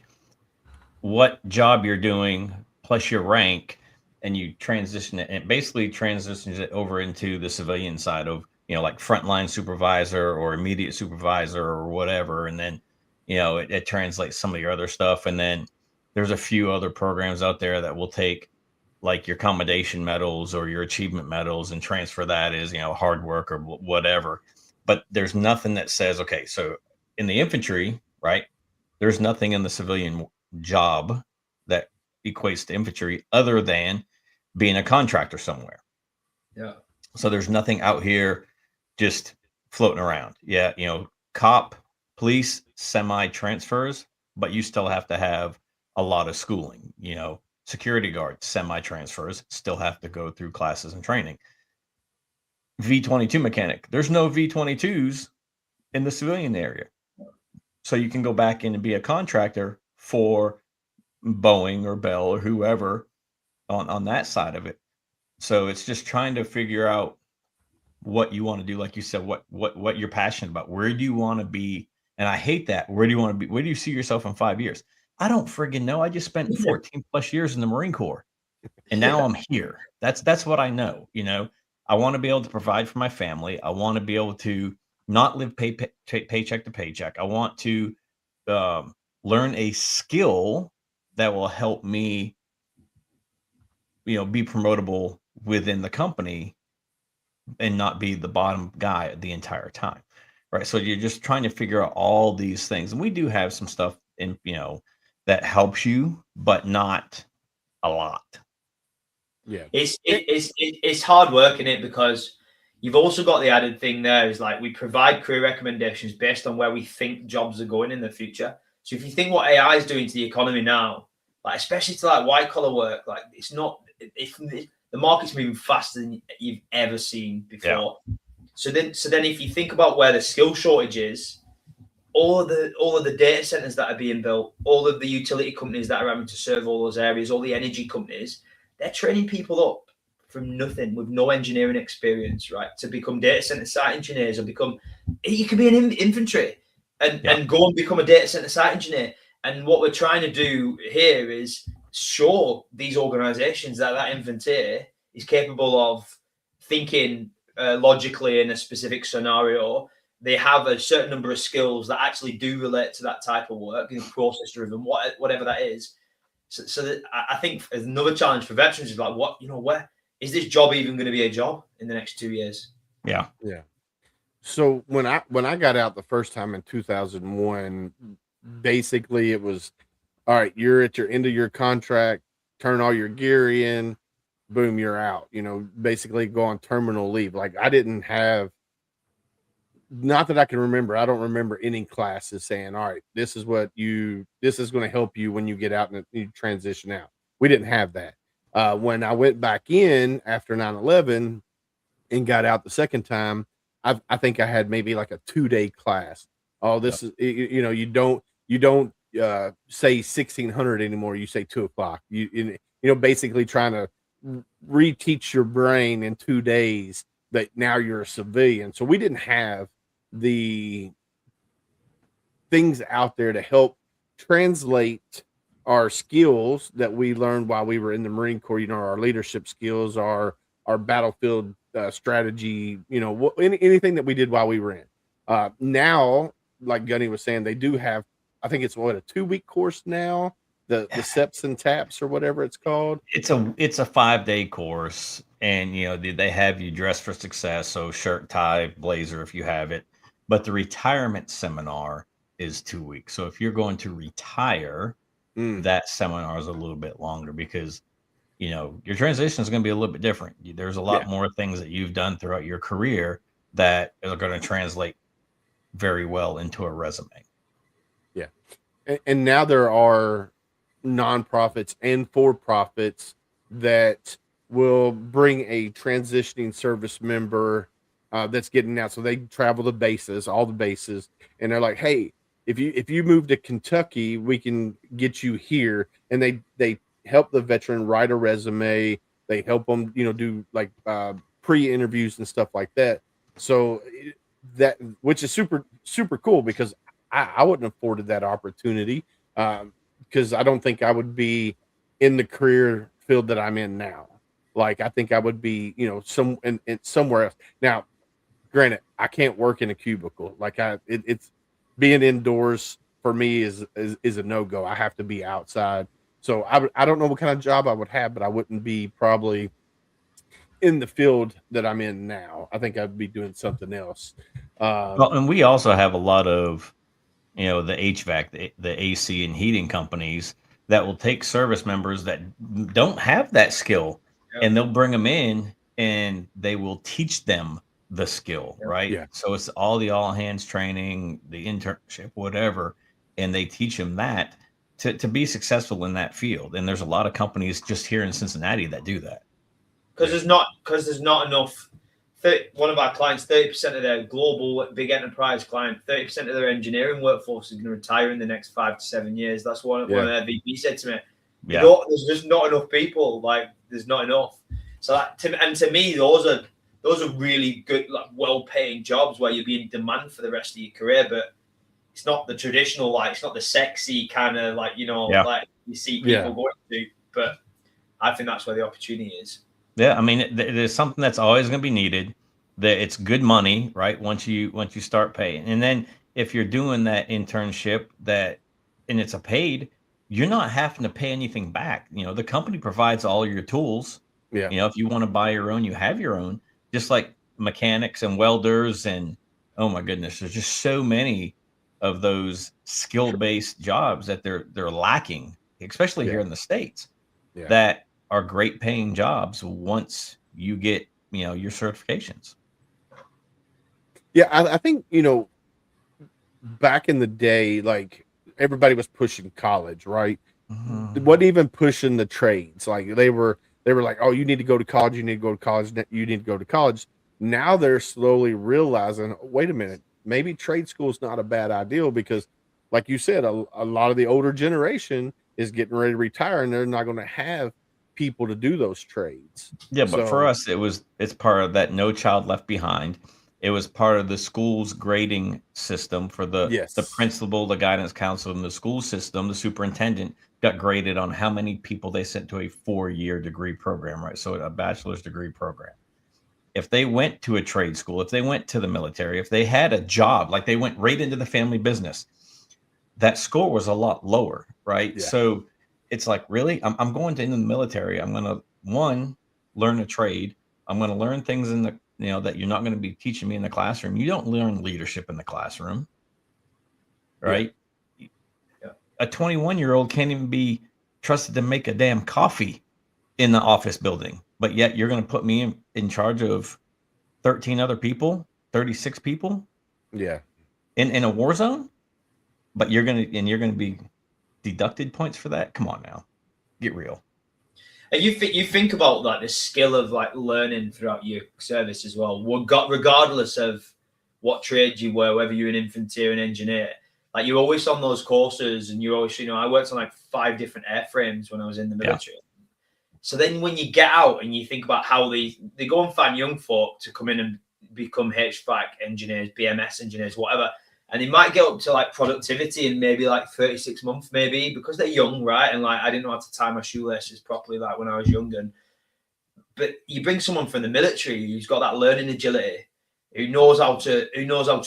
what job you're doing plus your rank, and you transition it, and it basically transitions it over into the civilian side of, like frontline supervisor or immediate supervisor or whatever. And then, it translates some of your other stuff. And then there's a few other programs out there that will take like your commendation medals or your achievement medals and transfer that as, hard work or whatever. But there's nothing that says, okay, so in the infantry, right, there's nothing in the civilian job that equates to infantry other than being a contractor somewhere.
Yeah.
So there's nothing out here just floating around. Yeah. Cop, police, semi transfers, but you still have to have a lot of schooling. Security guards, semi transfers, still have to go through classes and training. V-22 mechanic, there's no V-22s in the civilian area. So you can go back in and be a contractor for Boeing or Bell or whoever on that side of it. So it's just trying to figure out what you want to do. Like you said, what you're passionate about. Where do you want to be? And I hate that. Where do you want to be? Where do you see yourself in 5 years? I don't friggin' know. I just spent 14 plus years in the Marine Corps, and now I'm here. That's what I know. I want to be able to provide for my family. I want to be able to not live paycheck to paycheck. I want to learn a skill that will help me, be promotable within the company and not be the bottom guy the entire time. Right. So you're just trying to figure out all these things. And we do have some stuff in, that helps you, but not a lot.
Yeah.
It's hard work in it, because You've also got the added thing there is like we provide career recommendations based on where we think jobs are going in the future. So if you think what AI is doing to the economy now, like especially to like white collar work, like the market's moving faster than you've ever seen before. Yeah. So then if you think about where the skill shortage is, all of the data centers that are being built, all of the utility companies that are having to serve all those areas, all the energy companies, they're training people up from nothing with no engineering experience, right? To become data center site engineers or you could be an infantry and go and become a data center site engineer. And what we're trying to do here is show these organizations that infantry is capable of thinking logically in a specific scenario. They have a certain number of skills that actually do relate to that type of work, process driven, whatever that is. So that I think another challenge for veterans is like, where is this job even going to be a job in the next 2 years?
Yeah. So when I got out the first time in 2001, basically it was, all right, you're at your end of your contract, turn all your gear in, boom, you're out. Basically go on terminal leave. Like I didn't have. Not that I can remember. I don't remember any classes saying, all right, this is going to help you when you get out and you transition out. We didn't have that. When I went back in after 9/11 and got out the second time, I think I had maybe like a 2-day class. Oh, this is, you don't say 1600 anymore. You say 2:00. Basically trying to reteach your brain in 2 days that now you're a civilian. So we didn't have the things out there to help translate our skills that we learned while we were in the Marine Corps, our leadership skills, our battlefield strategy, anything that we did while we were in. Now, like Gunny was saying, they do have, I think it's a 2-week course now, the SEPs and TAPs or whatever it's called.
It's a 5-day course, and they have you dress for success, so shirt, tie, blazer if you have it. But the retirement seminar is 2 weeks. So if you're going to retire, that seminar is a little bit longer because, your transition is going to be a little bit different. There's a lot more things that you've done throughout your career that are going to translate very well into a resume.
Yeah. And now there are nonprofits and for-profits that will bring a transitioning service member that's getting out. So they travel the bases, all the bases, and they're like, hey, if you move to Kentucky, we can get you here. And they help the veteran write a resume. They help them, do like pre-interviews and stuff like that. So that, which is super, super cool because I wouldn't have afforded that opportunity because I don't think I would be in the career field that I'm in now. Like, I think I would be, somewhere else. Now, granted, I can't work in a cubicle. Like it's being indoors for me is a no-go. I have to be outside. So I don't know what kind of job I would have, but I wouldn't be probably in the field that I'm in now. I think I'd be doing something else.
Well, and we also have a lot of, the HVAC, the AC and heating companies that will take service members that don't have that skill and they'll bring them in and they will teach them the skill, right?
Yeah.
So it's all hands training, the internship, whatever, and they teach them that to be successful in that field. And there's a lot of companies just here in Cincinnati that do that.
Because there's not enough. One of our clients, 30% of their global big enterprise client, 30% of their engineering workforce is going to retire in the next 5 to 7 years. That's one of their VP said to me. There's just not enough people. Like, there's not enough. So to me, those are really good, like well-paying jobs where you'll be in demand for the rest of your career. But it's not the traditional, like it's not the sexy kind of like like you see people going to. But I think that's where the opportunity is.
Yeah, I mean, there's something that's always going to be needed. That it's good money, right? Once you start paying, and then if you're doing that internship and it's a paid, you're not having to pay anything back. The company provides all your tools.
Yeah.
If you want to buy your own, you have your own. Just like mechanics and welders, and oh my goodness, there's just so many of those skill-based jobs that they're lacking, especially here in the States.
Yeah.
That are great paying jobs once you get your certifications.
Yeah, I think, back in the day, like everybody was pushing college, right? Wasn't even pushing the trades. Like they were like, oh, you need to go to college, you need to go to college, you need to go to college. Now they're slowly realizing, wait a minute, maybe trade school is not a bad idea because, like you said, a lot of the older generation is getting ready to retire, and they're not going to have people to do those trades.
Yeah, but for
So
us, it's part of that No Child Left Behind. It was part of the school's grading system for the
yes,
principal, the guidance counselor, and the school system. The superintendent got graded on how many people they sent to a 4-year degree program, right? So a bachelor's degree program. If they went to a trade school, if they went to the military, if they had a job, like they went right into the family business, that score was a lot lower, right?
yeah,
So it's like, really, I'm going into the military. I'm going to one learn a trade. I'm going to learn things in the that you're not going to be teaching me in the classroom. You don't learn leadership in the classroom,
yeah,
right? A 21-year-old can't even be trusted to make a damn coffee in the office building, but yet you're going to put me in charge of 13 other people, 36 people
yeah.
in a war zone, but you're going to be deducted points for that. Come on now, get real.
And you think about like the skill of like learning throughout your service as well. Regardless of what trade you were, whether you're an infantry or an engineer, like you're always on those courses, and you always, I worked on like 5 different airframes when I was in the military. So then when you get out and you think about how they go and find young folk to come in and become HVAC engineers, BMS engineers, whatever, and they might get up to like productivity in maybe like 36 months, maybe because they're young, right? And like I didn't know how to tie my shoelaces properly like when I was young. But you bring someone from the military who's got that learning agility, who knows how to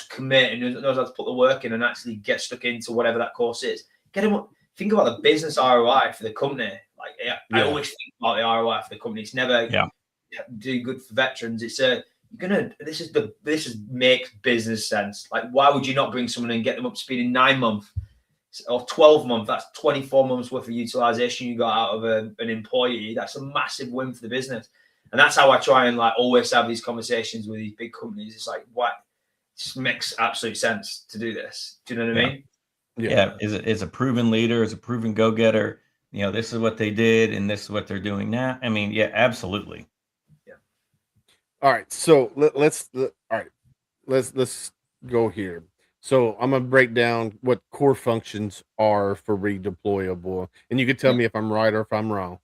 commit and knows how to put the work in and actually get stuck into whatever that course is. Get them up. Think about the business ROI for the company. Like I always think about the ROI for the company. It's never do good for veterans. It's this is makes business sense. Like why would you not bring someone and get them up to speed in 9 months or 12 months? That's 24 months worth of utilization you got out of an employee. That's a massive win for the business. And that's how I try and like always have these conversations with these big companies. It's like, what? It just makes absolute sense to do this. Do you know what I mean?
Yeah. Is a proven leader, is a proven go-getter. This is what they did and this is what they're doing now. I mean, yeah, absolutely.
Yeah.
All right. So let's go here. So I'm gonna break down what core functions are for redeployable, and you can tell me if I'm right or if I'm wrong.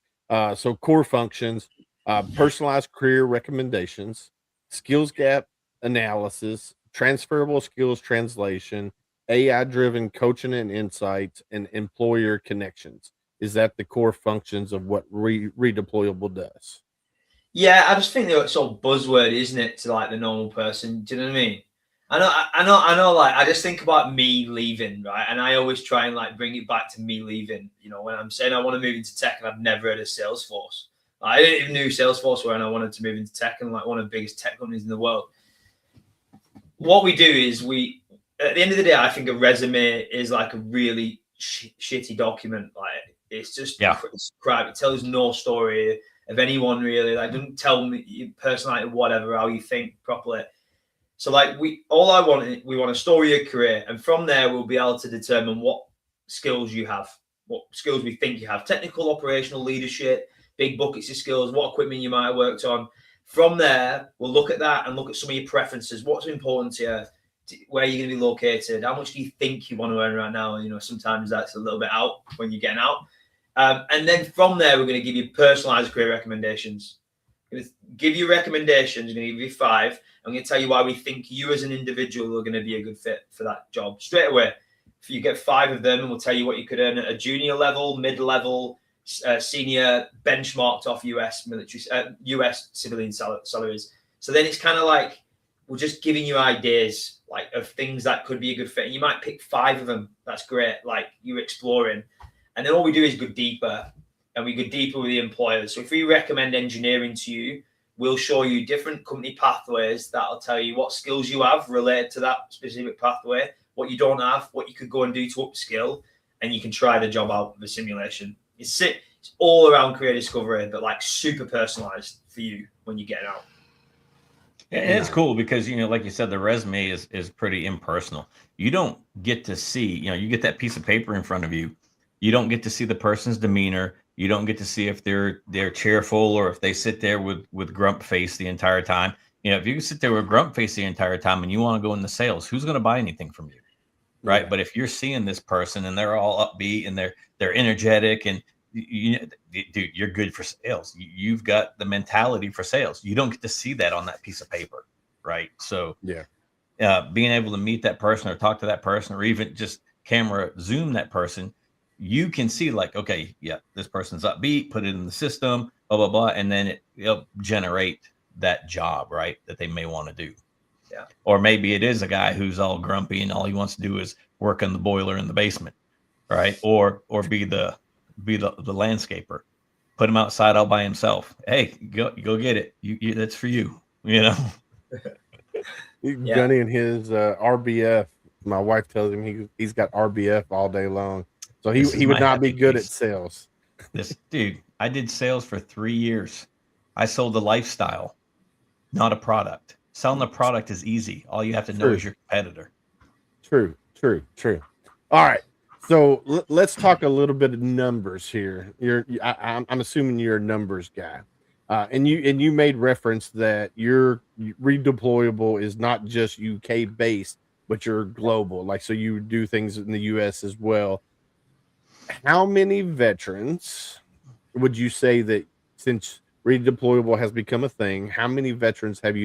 So core functions: personalized career recommendations, skills gap analysis, transferable skills translation, AI-driven coaching and insights, and employer connections. Is that the core functions of what redeployable does?
Yeah, I just think that it's sort of buzzword, isn't it, to like the normal person? Do you know what I mean? I know. Like, I just think about me leaving, right? And I always try and like bring it back to me leaving. When I'm saying I want to move into tech, and I've never heard of Salesforce. I didn't even know Salesforce were, and I wanted to move into tech, and like one of the biggest tech companies in the world. What we do is at the end of the day, I think a resume is like a really shitty document. Like it's just it's crap. It tells no story of anyone really. Like doesn't tell me your personality, whatever, how you think properly. So like we want a story of your career, and from there we'll be able to determine what skills you have, what skills we think you have, technical, operational, leadership, big buckets of skills, what equipment you might have worked on. From there, we'll look at that and look at some of your preferences. What's important to you? Where are you going to be located? How much do you think you want to earn right now? Sometimes that's a little bit out when you're getting out. And then from there, we're going to give you personalized career recommendations. We're going to give you recommendations. We're going to give you 5. I'm going to tell you why we think you as an individual are going to be a good fit for that job straight away. If you get 5 of them, and we'll tell you what you could earn at a junior level, mid-level, senior, benchmarked off US military, US civilian salaries. So then it's kind of like we're just giving you ideas like of things that could be a good fit. And you might pick 5 of them. That's great. Like you're exploring. And then all we do is go deeper, and we go deeper with the employers. So if we recommend engineering to you, we'll show you different company pathways that'll tell you what skills you have related to that specific pathway, what you don't have, what you could go and do to upskill, and you can try the job out with a simulation. It's all around career discovery, but like super personalized for you when you get out.
And it's cool because, like you said, the resume is pretty impersonal. You don't get to see, you get that piece of paper in front of you. You don't get to see the person's demeanor. You don't get to see if they're cheerful or if they sit there with grump face the entire time. If you sit there with grump face the entire time and you want to go into sales, who's going to buy anything from you? Right.
Yeah.
But if you're seeing this person and they're all upbeat and they're energetic and dude, you're good for sales. You've got the mentality for sales. You don't get to see that on that piece of paper. Right. So
Yeah.
Being able to meet that person or talk to that person or even just camera zoom that person, you can see like, okay, yeah, this person's upbeat, put it in the system, blah, blah, blah. And then it'll generate that job, right, that they may want to do.
Yeah.
Or maybe it is a guy who's all grumpy and all he wants to do is work on the boiler in the basement, right? Or be the landscaper. Put him outside all by himself. Hey, go get it. You that's for you.
Yeah.
Gunny and his RBF. My wife tells him he's got RBF all day long, so he would not be good at sales.
This dude, I did sales for 3 years. I sold a lifestyle, not a product. Selling a product is easy. All you have to know is your competitor.
True. All right. So let's talk a little bit of numbers here. I'm assuming you're a numbers guy, and you made reference that your Redeployable is not just UK based, but you're global. Like, so you do things in the US as well. How many veterans would you say that, since Redeployable has become a thing, how many veterans have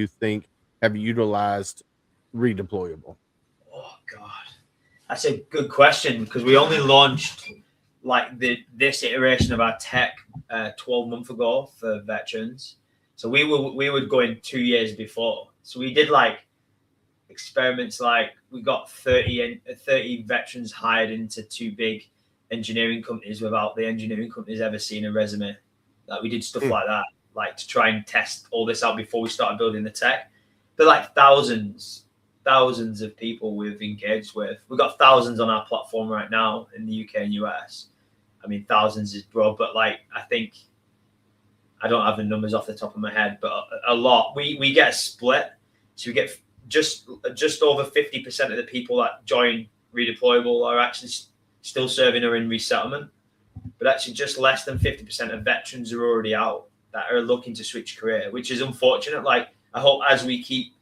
utilized Redeployable?
Oh God, that's a good question because we only launched like this iteration of our tech 12 months ago for veterans. So we were going 2 years before. So we did like experiments, like we got 30 veterans hired into 2 big engineering companies without the engineering companies ever seen a resume. Like we did stuff like that, like to try and test all this out before we started building the tech. But like thousands of people we've engaged with. We've got thousands on our platform right now in the UK and US. I mean, thousands is broad, but like I think I don't have the numbers off the top of my head, but a lot. We get a split, so we get just over 50% of the people that join Redeployable are actually still serving or in resettlement, but actually just less than 50% of veterans are already out that are looking to switch career, which is unfortunate. Like I hope as we keep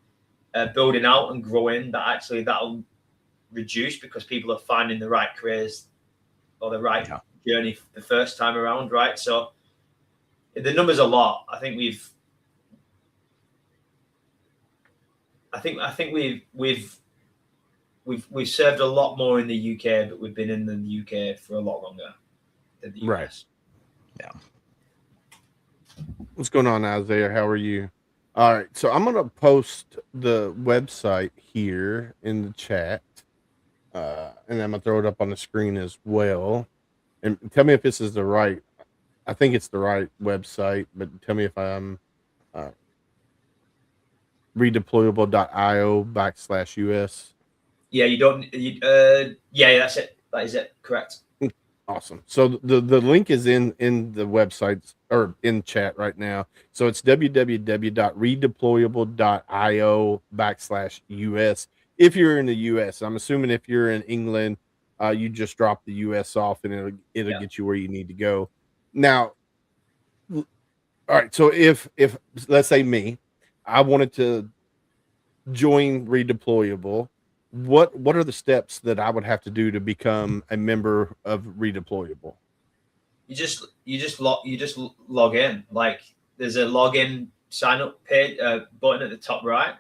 building out and growing, that actually that'll reduce because people are finding the right careers or the right journey the first time around, right? So the number's a lot. I think we've served a lot more in the UK, but we've been in the UK for a lot longer than the US.
Right. Yeah. What's going on, Isaiah? How are you? All right. So I'm going to post the website here in the chat. And I'm going to throw it up on the screen as well. And tell me if this is the right, I think it's the right website, but tell me if I'm redeployable.io/US.
Yeah, yeah, that's it. That is it. Correct.
Awesome. So the link is in the website or in chat right now. So it's www.redeployable.io/US. If you're in the US, I'm assuming if you're in England, you just drop the US off and it'll get you where you need to go. Now, all right. So if let's say me, I wanted to join Redeployable, what are the steps that I would have to do to become a member of Redeployable?
You just log in. Like there's a login sign up page button at the top right.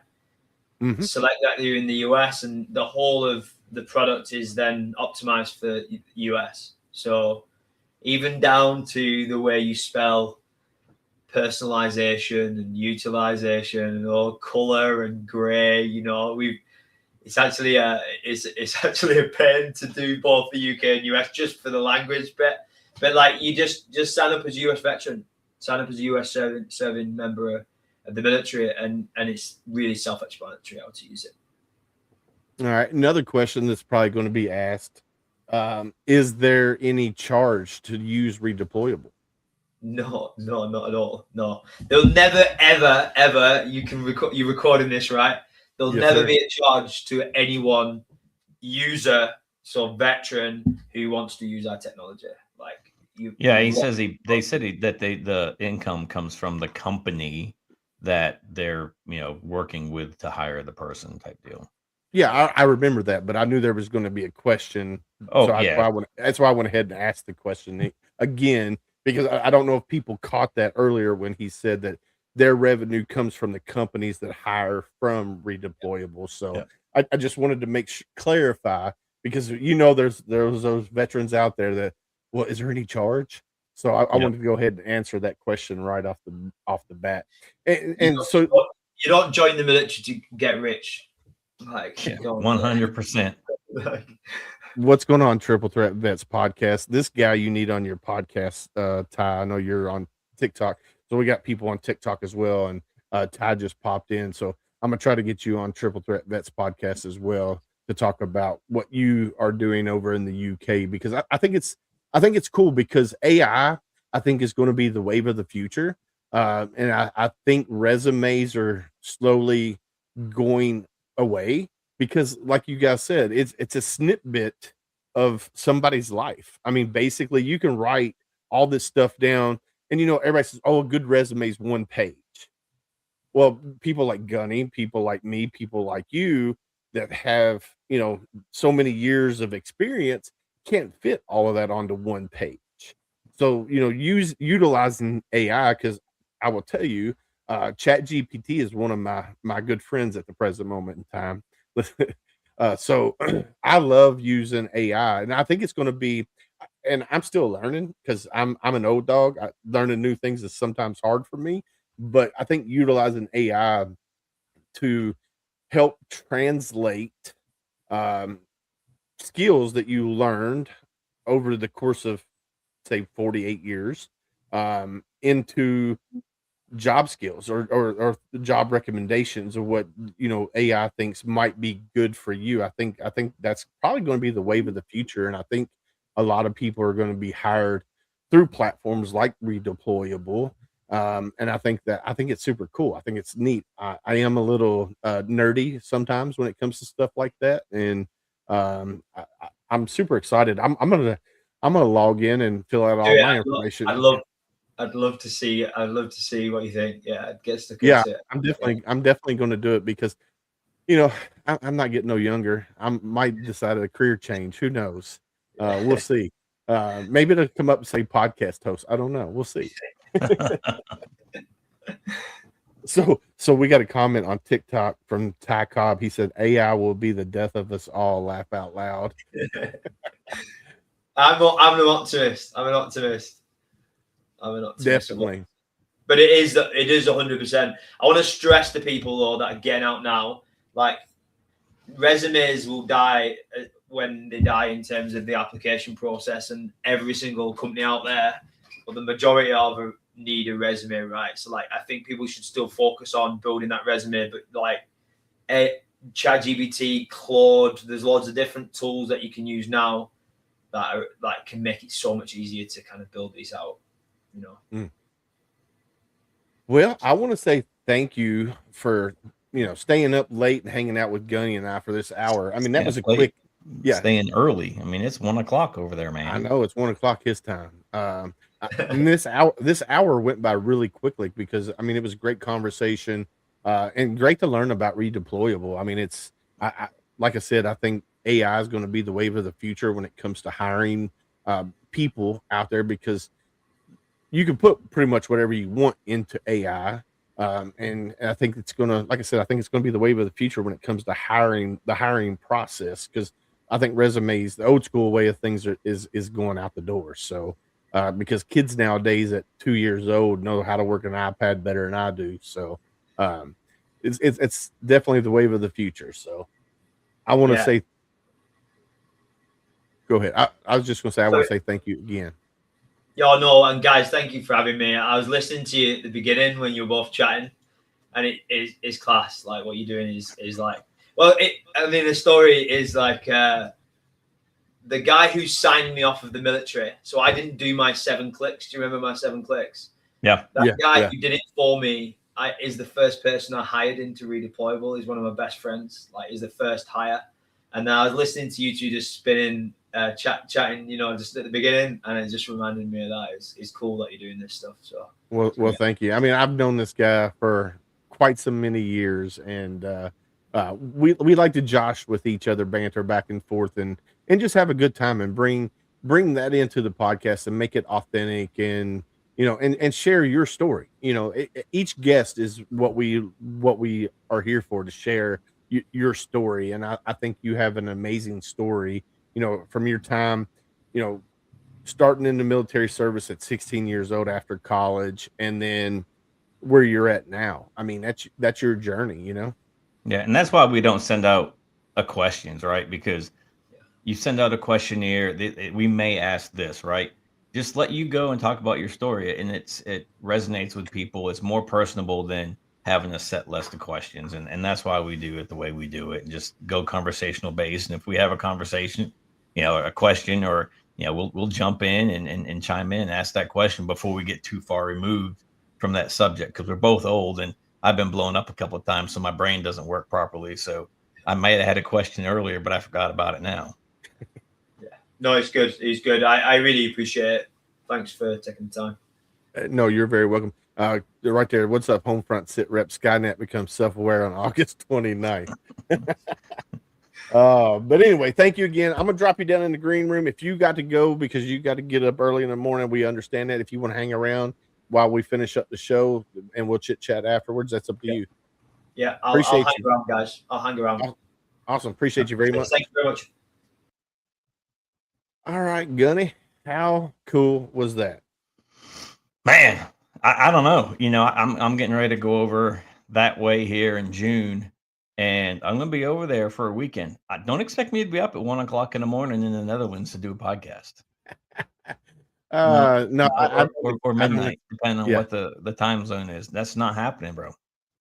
Mm-hmm. Select that you're in the US, and the whole of the product is then optimized for US. So even down to the way you spell personalization and utilization or color and gray, it's actually a pain to do both the UK and US just for the language bit. But like you just sign up as a US veteran, sign up as a US serving member of the military, and it's really self-explanatory how to use it.
All right. Another question that's probably going to be asked: is there any charge to use Redeployable?
No, not at all. No, they'll never, ever, ever. You can record. You're recording this, right? There'll
Yes,
never
sir.
be a charge to anyone user, so veteran who wants to use our technology. Like you.
Yeah, he says they said that the income comes from the company that they're working with to hire the person type deal.
Yeah, I remember that, but I knew there was going to be a question, so
Oh yeah,
that's why I went ahead and asked the question again, because I don't know if people caught that earlier when he said that their revenue comes from the companies that hire from Redeployable. So
yeah,
I just wanted to clarify, because there's those veterans out there that, well, is there any charge? So I
yep.
wanted to go ahead and answer that question right off the bat,
You
and so.
you don't join the military to get rich. Like
Yeah,
you don't.
100%.
Like,
What's going on, Triple Threat Vets podcast? This guy you need on your podcast, Ty. I know you're on TikTok, so we got people on TikTok as well, and Ty just popped in, so I'm gonna try to get you on Triple Threat Vets podcast as well to talk about what you are doing over in the UK, because I think it's cool, because I think is going to be the wave of the future, and I think resumes are slowly going away, because like you guys said, it's a snippet of somebody's life. I mean, basically you can write all this stuff down, and everybody says, oh, a good resume is 1 page. Well, people like Gunny, people like me, people like you that have, so many years of experience can't fit all of that onto 1 page. So, utilizing AI, because I will tell you, Chat GPT is one of my good friends at the present moment in time. So I love using AI, and I think it's going to be, and I'm still learning, because I'm an old dog. Learning new things is sometimes hard for me, but I think utilizing AI to help translate um, skills that you learned over the course of, say, 48 years, into job skills, or the job recommendations, of what AI thinks might be good for you. I think that's probably going to be the wave of the future, and I think a lot of people are going to be hired through platforms like Redeployable. And I think it's super cool. I think it's neat. I am a little nerdy sometimes when it comes to stuff like that, and I'm super excited. I'm gonna log in and fill out all
yeah,
my information.
I'd love to see. I'd love to see what you think. Yeah, I'd get stuck
Yeah,
into it.
I'm definitely going to do it, because you know I'm not getting no younger. I might decide a career change. Who knows? We'll see. Maybe it'll come up and say podcast host. I don't know. We'll see. So we got a comment on TikTok from Ty Cobb. He said AI will be the death of us all. Laugh out loud.
I'm an optimist. I'm an optimist.
Definitely.
But it is 100%. I want to stress to people though that are getting out now, like resumes will die when they die in terms of the application process, and every single company out there, or the majority of them, need a resume, right? So like I think people should still focus on building that resume, but like ChatGPT, Claude, there's loads of different tools that you can use now that are like can make it so much easier to kind of build these out,
Well, I want to say thank you for staying up late and hanging out with Gunny and I for this hour. I mean, that was a quick. Yeah,
Staying early. I mean, it's 1 o'clock over there, man.
I know it's 1 o'clock his time. And this hour went by really quickly, because I mean, it was a great conversation, and great to learn about Redeployable. I mean, like I said, I think AI is going to be the wave of the future when it comes to hiring people out there, because you can put pretty much whatever you want into AI. And I think it's going to, like I said, I think it's going to be the wave of the future when it comes to the hiring process, because I think resumes, the old school way of things is going out the door. So, because kids nowadays at 2 years old know how to work an iPad better than I do. So, it's definitely the wave of the future. So I want to say, go ahead. I was just going to say, I want to say thank you again.
Yeah, no, and guys, thank you for having me. I was listening to you at the beginning when you were both chatting, and it is class. Like what you're doing is like, well, I mean, the story is like the guy who signed me off of the military. So I didn't do my 7 clicks. Do you remember my 7 clicks?
Yeah.
That guy who did it for me is the first person I hired into Redeployable. He's one of my best friends. Like, he's the first hire. And I was listening to you two just spinning, chatting, just at the beginning, and it just reminded me of that. It's cool that you're doing this stuff. So
well, thank you. I mean, I've known this guy for quite so many years, and we like to josh with each other, banter back and forth, and just have a good time, and bring that into the podcast and make it authentic, and and share your story. Each guest is what we are here for, to share your story, and I think you have an amazing story. From your time, starting in the military service at 16 years old after college, and then where you're at now. I mean, that's your journey.
Yeah, and that's why we don't send out a questions, right? Because you send out a questionnaire, we may ask this, right? Just let you go and talk about your story, and it resonates with people. It's more personable than having a set list of questions, and that's why we do it the way we do it. Just go conversational based, and if we have a conversation, a question, or we'll jump in and chime in and ask that question before we get too far removed from that subject, because we're both old, and I've been blown up a couple of times, so my brain doesn't work properly. So I might have had a question earlier, but I forgot about it now.
Yeah, no, it's good. It's good. I really appreciate it. Thanks for taking the time.
No, you're very welcome. Right there. What's up, HomeFront Sitrep? Skynet becomes self-aware on August 29th. But anyway, thank you again. I'm gonna drop you down in the green room. If you got to go because you got to get up early in the morning, we understand that. If you want to hang around while we finish up the show and we'll chit chat afterwards, that's up to you.
Yeah, I'll hang around, guys. I'll hang around.
Awesome. Appreciate you very much.
Thank you very much.
All right, Gunny. How cool was that?
Man, I don't know. I'm getting ready to go over that way here in June, and I'm going to be over there for a weekend. I don't expect me to be up at 1 o'clock in the morning in the Netherlands to do a podcast.
No,
or midnight, depending on what the time zone is. That's not happening, bro.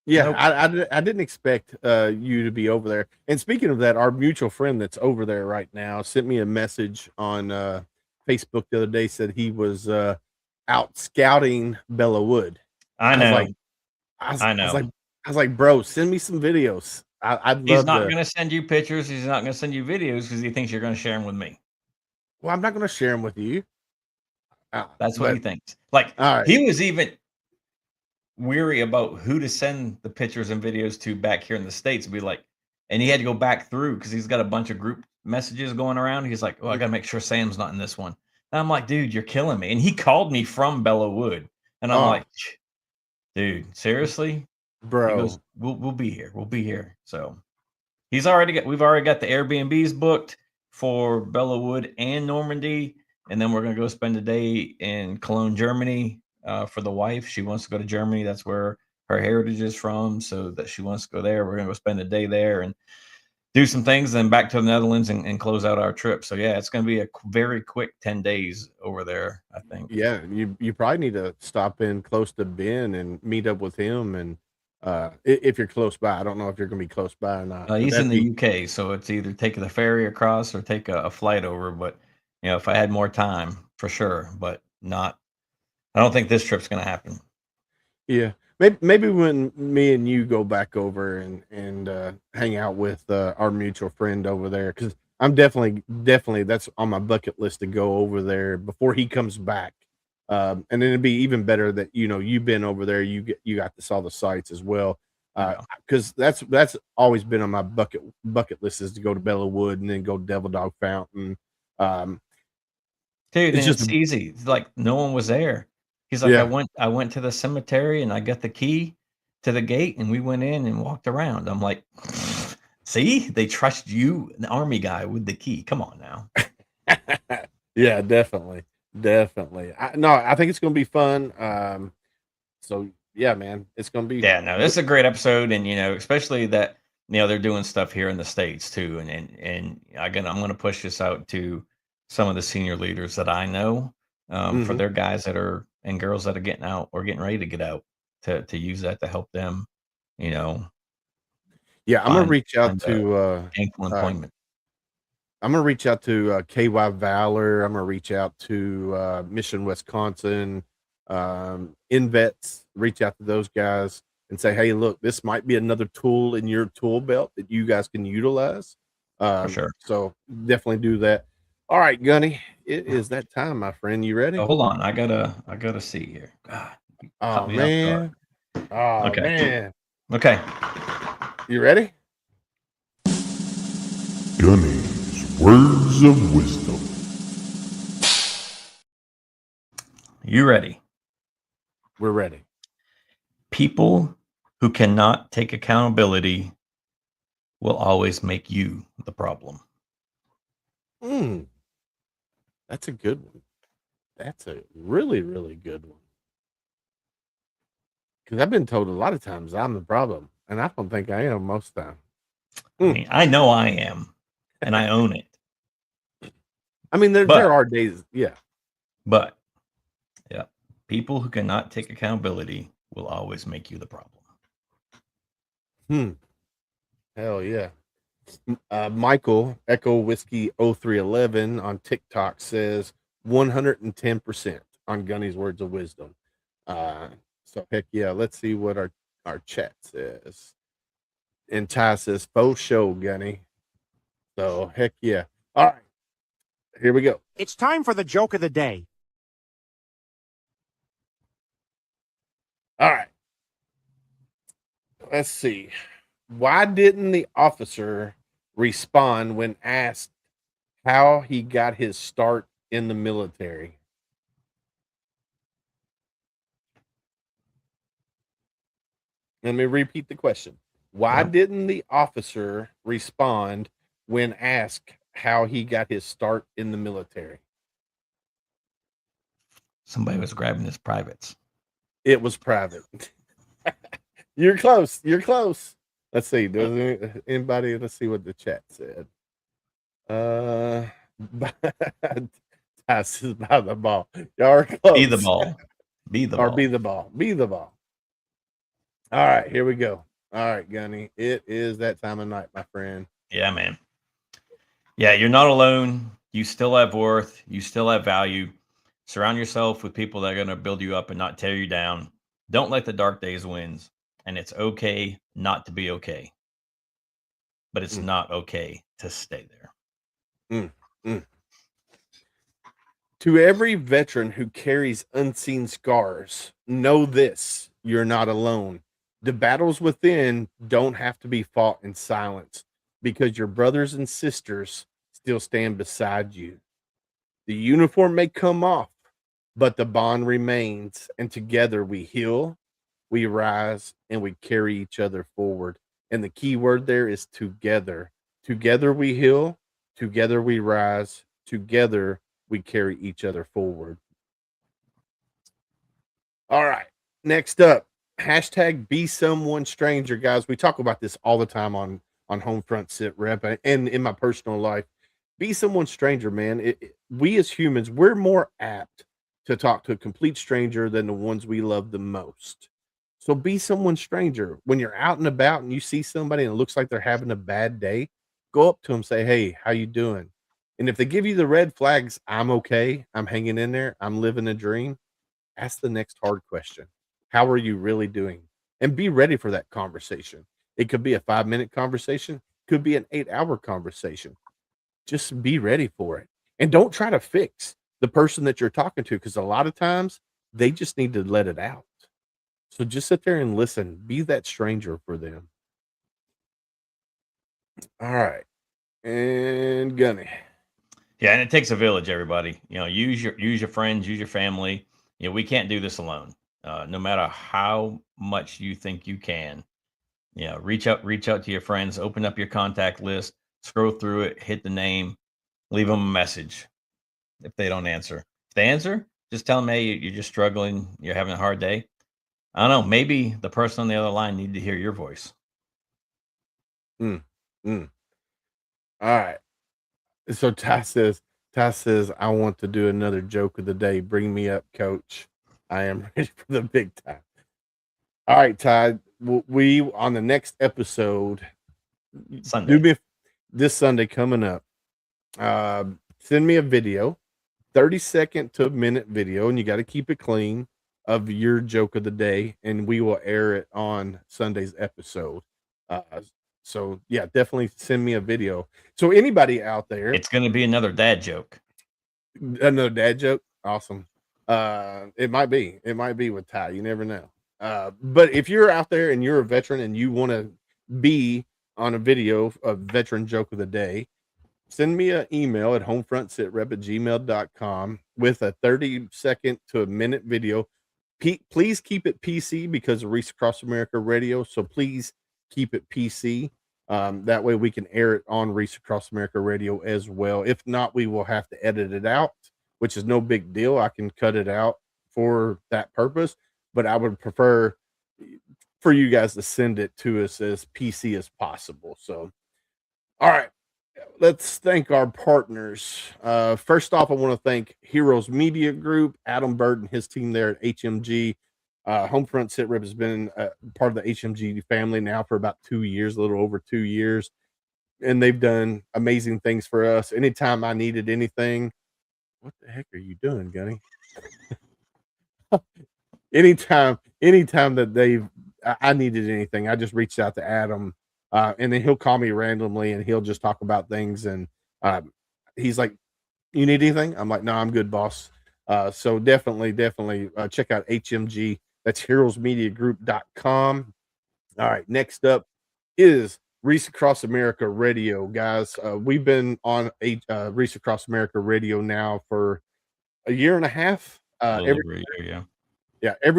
Yeah, nope. I didn't expect you to be over there. And speaking of that, our mutual friend that's over there right now sent me a message on Facebook the other day. Said he was out scouting Bella Wood.
I know.
I was like, bro, send me some videos. I'd love.
He's not going to send you pictures. He's not going to send you videos because he thinks you're going to share them with me.
Well, I'm not going to share them with you.
That's what he thinks. Like, right. He was even weary about who to send the pictures and videos to back here in the States. Be like, and he had to go back through because he's got a bunch of group messages going around. He's like, oh, I got to make sure Sam's not in this one. And I'm like, dude, you're killing me. And he called me from Bella Wood. And I'm like, dude, seriously?
Bro.
He goes, we'll be here. We'll be here. So we've already got the Airbnbs booked for Bella Wood and Normandy. And then we're going to go spend a day in Cologne, Germany for the wife. She wants to go to Germany. That's where her heritage is from. So that she wants to go there. We're going to go spend a day there and do some things, then back to the Netherlands and close out our trip. So yeah, it's going to be a very quick 10 days over there, I think.
Yeah, you probably need to stop in close to Ben and meet up with him. And if you're close by, I don't know if you're going to be close by or not.
He's in the UK, so it's either take the ferry across or take a flight over. But if I had more time, for sure, but not. I don't think this trip's going to happen.
Yeah. Maybe when me and you go back over and hang out with our mutual friend over there, because I'm definitely that's on my bucket list to go over there before he comes back. And then it'd be even better that you've been over there, you got to saw the sites as well, because that's always been on my bucket list, is to go to Bella Wood and then go Devil Dog Fountain.
Dude, it's easy. It's like no one was there. He's like, I went to the cemetery and I got the key to the gate and we went in and walked around. I'm like, see, they trust you, an army guy with the key. Come on now.
Yeah, definitely. I think it's going to be fun. So yeah, man, it's going to be.
Yeah, no, this is a great episode. And, especially that, they're doing stuff here in the States too. And again, I'm going to push this out to some of the senior leaders that I know for their guys that are, and girls that are getting out or getting ready to get out, to use that to help them,
Yeah, I'm gonna reach out to
gainful employment.
I'm gonna reach out to KY Valor. I'm gonna reach out to Mission Wisconsin, InVets. Reach out to those guys and say, hey, look, this might be another tool in your tool belt that you guys can utilize.
For sure.
So definitely do that. All right, Gunny, it is that time, my friend. You ready?
Oh, hold on, I gotta see here. God, you caught
Oh
me off guard.
man. Oh
Okay.
man.
Okay.
You ready?
Gunny's Words of Wisdom.
You ready?
We're ready.
People who cannot take accountability will always make you the problem.
That's a good one. That's a really, really good one. Because I've been told a lot of times I'm the problem, and I don't think I am most of the time.
I mean, I know I am, and I own it.
I mean, there
But-
are days, yeah.
But yeah, people who cannot take accountability will always make you the problem.
Hell yeah. Michael Echo Whiskey 0311 on TikTok says 110% on Gunny's Words of Wisdom. So heck yeah, let's see what our chat says. And Ty says faux show, Gunny. So heck yeah. All right. Here we go.
It's time for the joke of the day.
All right. Let's see. Why didn't the officer respond when asked how he got his start in the military? Let me repeat the question. Why didn't the officer respond when asked how he got his start in the military?
Somebody was grabbing his privates.
It was private. You're close. You're close. Let's see. Does anybody? Let's see what the chat said. Passes by the ball. Y'all are close.
Be the ball. Be the
Or
ball.
be the ball. Be the ball. All right, here we go. All right, Gunny. It is that time of night, my friend.
Yeah, man. Yeah, you're not alone. You still have worth. You still have value. Surround yourself with people that are going to build you up and not tear you down. Don't let the dark days win. And it's okay not to be okay. But it's not okay to stay there.
To every veteran who carries unseen scars, know this: you're not alone. The battles within don't have to be fought in silence because your brothers and sisters still stand beside you. The uniform may come off, but the bond remains, and together we heal, we rise, and we carry each other forward. And the key word there is together. Together we heal, together we rise, together we carry each other forward. All right. Next up, hashtag be someone stranger, guys. We talk about this all the time on HomeFront Sitrep and in my personal life. Be someone stranger, man. We as humans, we're more apt to talk to a complete stranger than the ones we love the most. So be someone stranger. When you're out and about and you see somebody and it looks like they're having a bad day, go up to them, say, hey, how you doing? And if they give you the red flags, I'm okay, I'm hanging in there, I'm living a dream, ask the next hard question. How are you really doing? And be ready for that conversation. It could be a 5-minute conversation, could be an 8-hour conversation. Just be ready for it. And don't try to fix the person that you're talking to, because a lot of times they just need to let it out. So just sit there and listen. Be that stranger for them. All right. And Gunny.
Yeah, and it takes a village, everybody. You know, use your friends, use your family. You know, we can't do this alone. No matter how much you think you can. You know, reach out to your friends, open up your contact list, scroll through it, hit the name, leave them a message if they don't answer. If they answer, just tell them, hey, you're just struggling, you're having a hard day. I don't know, maybe the person on the other line needed to hear your voice.
All right. So Ty says, I want to do another joke of the day. Bring me up, coach. I am ready for the big time. All right, Ty. We on the next episode,
Sunday.
this Sunday coming up, Send me a video, 30-second to a minute video, and you got to keep it clean, of your joke of the day, and we will air it on Sunday's episode. Uh, so yeah, definitely send me a video. So anybody out there,
It's going to be another dad joke.
another dad joke, awesome. It might be with Ty. You never know. But if you're out there and you're a veteran and you want to be on a video of veteran joke of the day, send me an email at homefrontsitrep@gmail.com with a 30-second to a minute video. Please keep it PC because of Reese Across America Radio. So please keep it PC. That way we can air it on Reese Across America Radio as well. If not, we will have to edit it out, which is no big deal. I can cut it out for that purpose, but I would prefer for you guys to send it to us as PC as possible. So, all right. Let's thank our partners. First off, I want to thank Heroes Media Group, Adam Bird and his team there at HMG. Homefront Sitrep has been part of the HMG family now for about 2 years, a little over 2 years, and they've done amazing things for us. Anytime I needed anything, what the heck are you doing, Gunny? anytime that I needed anything, I just reached out to Adam. And then he'll call me randomly and he'll just talk about things. And he's like, "You need anything?" I'm like, "No, I'm good, boss." So definitely check out HMG. That's heroesmediagroup.com. All right. Next up is Reese Across America Radio, guys. We've been on Reese Across America Radio now for a year and a half. Every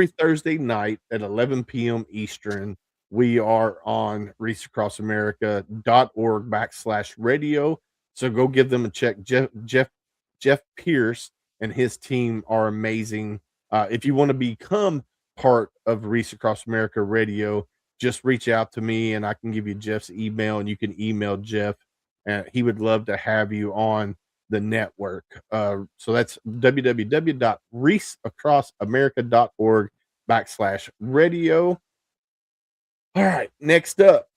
Thursday night at 11 p.m. Eastern, we are on reachaccrossamerica.org/radio. So go give them a check. Jeff Pierce and his team are amazing. If you want to become part of Reese Across America Radio, just reach out to me and I can give you Jeff's email and you can email Jeff. And he would love to have you on the network. So that's www.reachaccrossamerica.org/radio. All right, next up,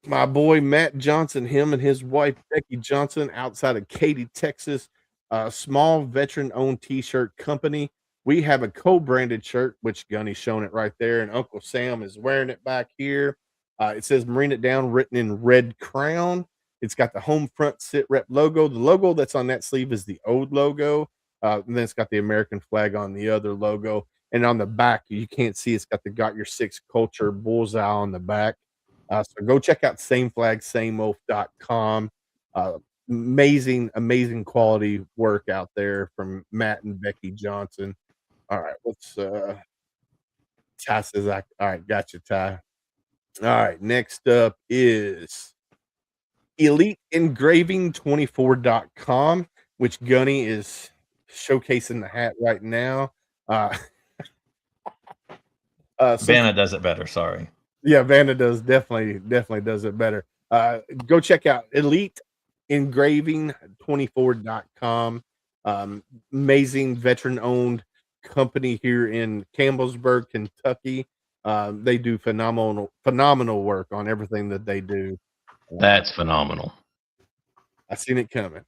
my boy Matt Johnson, him and his wife Becky Johnson, outside of Katy, Texas, a small veteran-owned t-shirt company. We have a co-branded shirt, which Gunny's showing it right there, and Uncle Sam is wearing it back here. It says "Marine It Down" written in red crown. It's got the HomeFront Sitrep logo. The logo that's on that sleeve is the old logo. And then it's got the American flag on the other logo. And on the back, you can't see, it's got the Got Your Six Culture bullseye on the back. So go check out sameflagsameoath.com. Amazing quality work out there from Matt and Becky Johnson. All right, let's Ty says all right, gotcha, Ty. All right, next up is EliteEngraving24.com, which Gunny is showcasing the hat right now.
Vanna does it better. Sorry.
Yeah, Vanna does definitely does it better. Go check out EliteEngraving24.com. Amazing veteran-owned company here in Campbellsburg, Kentucky. They do phenomenal work on everything that they do.
That's phenomenal.
I seen it coming.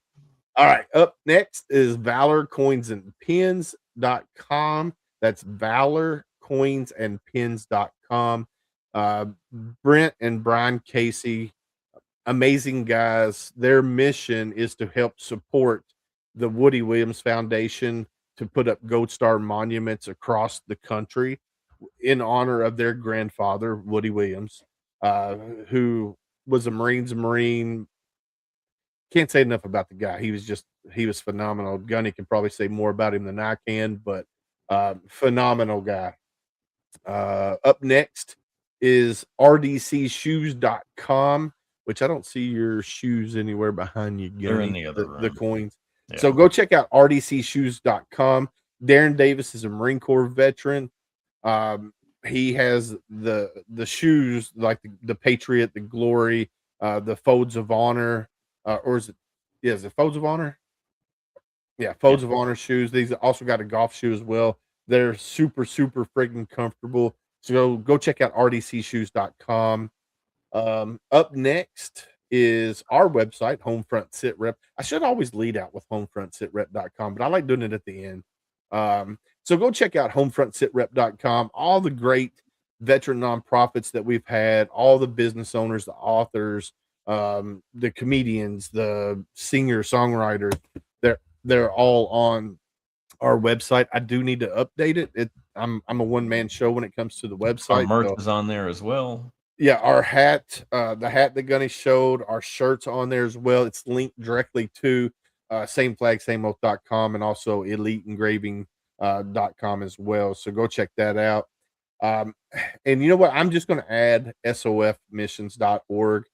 All right, up next is ValorCoinsAndPins.com. That's ValorCoinsAndPins.com. Brent and Brian Casey, amazing guys. Their mission is to help support the Woody Williams Foundation to put up Gold Star monuments across the country in honor of their grandfather, Woody Williams, who was a Marine. Can't say enough about the guy. He was phenomenal. Gunny can probably say more about him than I can, but phenomenal guy. Up next is rdcshoes.com, which I don't see your shoes anywhere behind you, Gunny.
They're in the other room.
The coins.
Yeah.
So go check out rdcshoes.com. Darren Davis is a Marine Corps veteran. He has the shoes like the Patriot, the Glory, the Folds of Honor, or is it Folds of Honor? Yeah, Folds of Honor shoes. These also got a golf shoe as well. They're super friggin' comfortable. So go check out rdcshoes.com. Up next is our website, HomeFront Sitrep. I should always lead out with HomeFrontSitrep.com, but I like doing it at the end. So go check out HomeFrontSitrep.com. All the great veteran nonprofits that we've had, all the business owners, the authors, the comedians, the singer songwriters, they're all on our website. I do need to update it. I'm a one-man show when it comes to the
Our
website.
merch
So,
is on there as well.
yeah, our hat, the hat that Gunny showed, our shirts on there as well. It's linked directly to sameflagsameoath.com and also eliteengraving.com as well. So go check that out. And you know what? I'm just going to add sofmissions.org.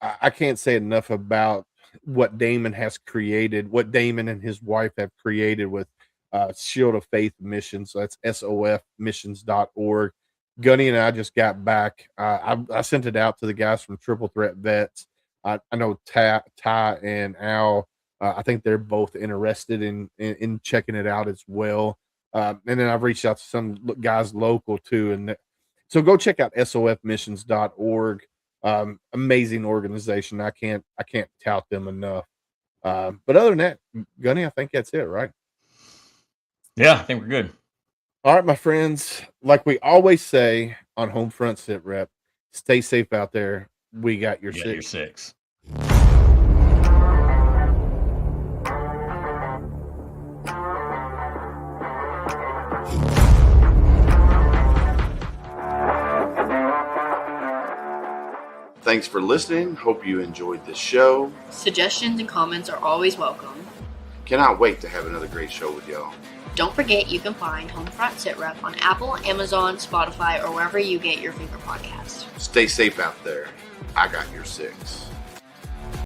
I can't say enough about what Damon has created, what Damon and his wife have created with Shield of Faith Missions. So that's sofmissions.org. Gunny and I just got back. I sent it out to the guys from Triple Threat Vets. I know Ty and Al. I think they're both interested in checking it out as well. And then I've reached out to some guys local too. And so go check out sofmissions.org. Amazing organization. I can't tout them enough. But other than that, Gunny, I think that's it, right?
Yeah, I think we're good.
All right, my friends. Like we always say on Homefront Sitrep, stay safe out there. We got your
You got your
six.
6.
Thanks for listening. Hope you enjoyed this show.
Suggestions and comments are always welcome.
Cannot wait to have another great show with y'all.
Don't forget you can find HomeFront Sitrep on Apple, Amazon, Spotify, or wherever you get your favorite podcasts.
Stay safe out there. I got your 6.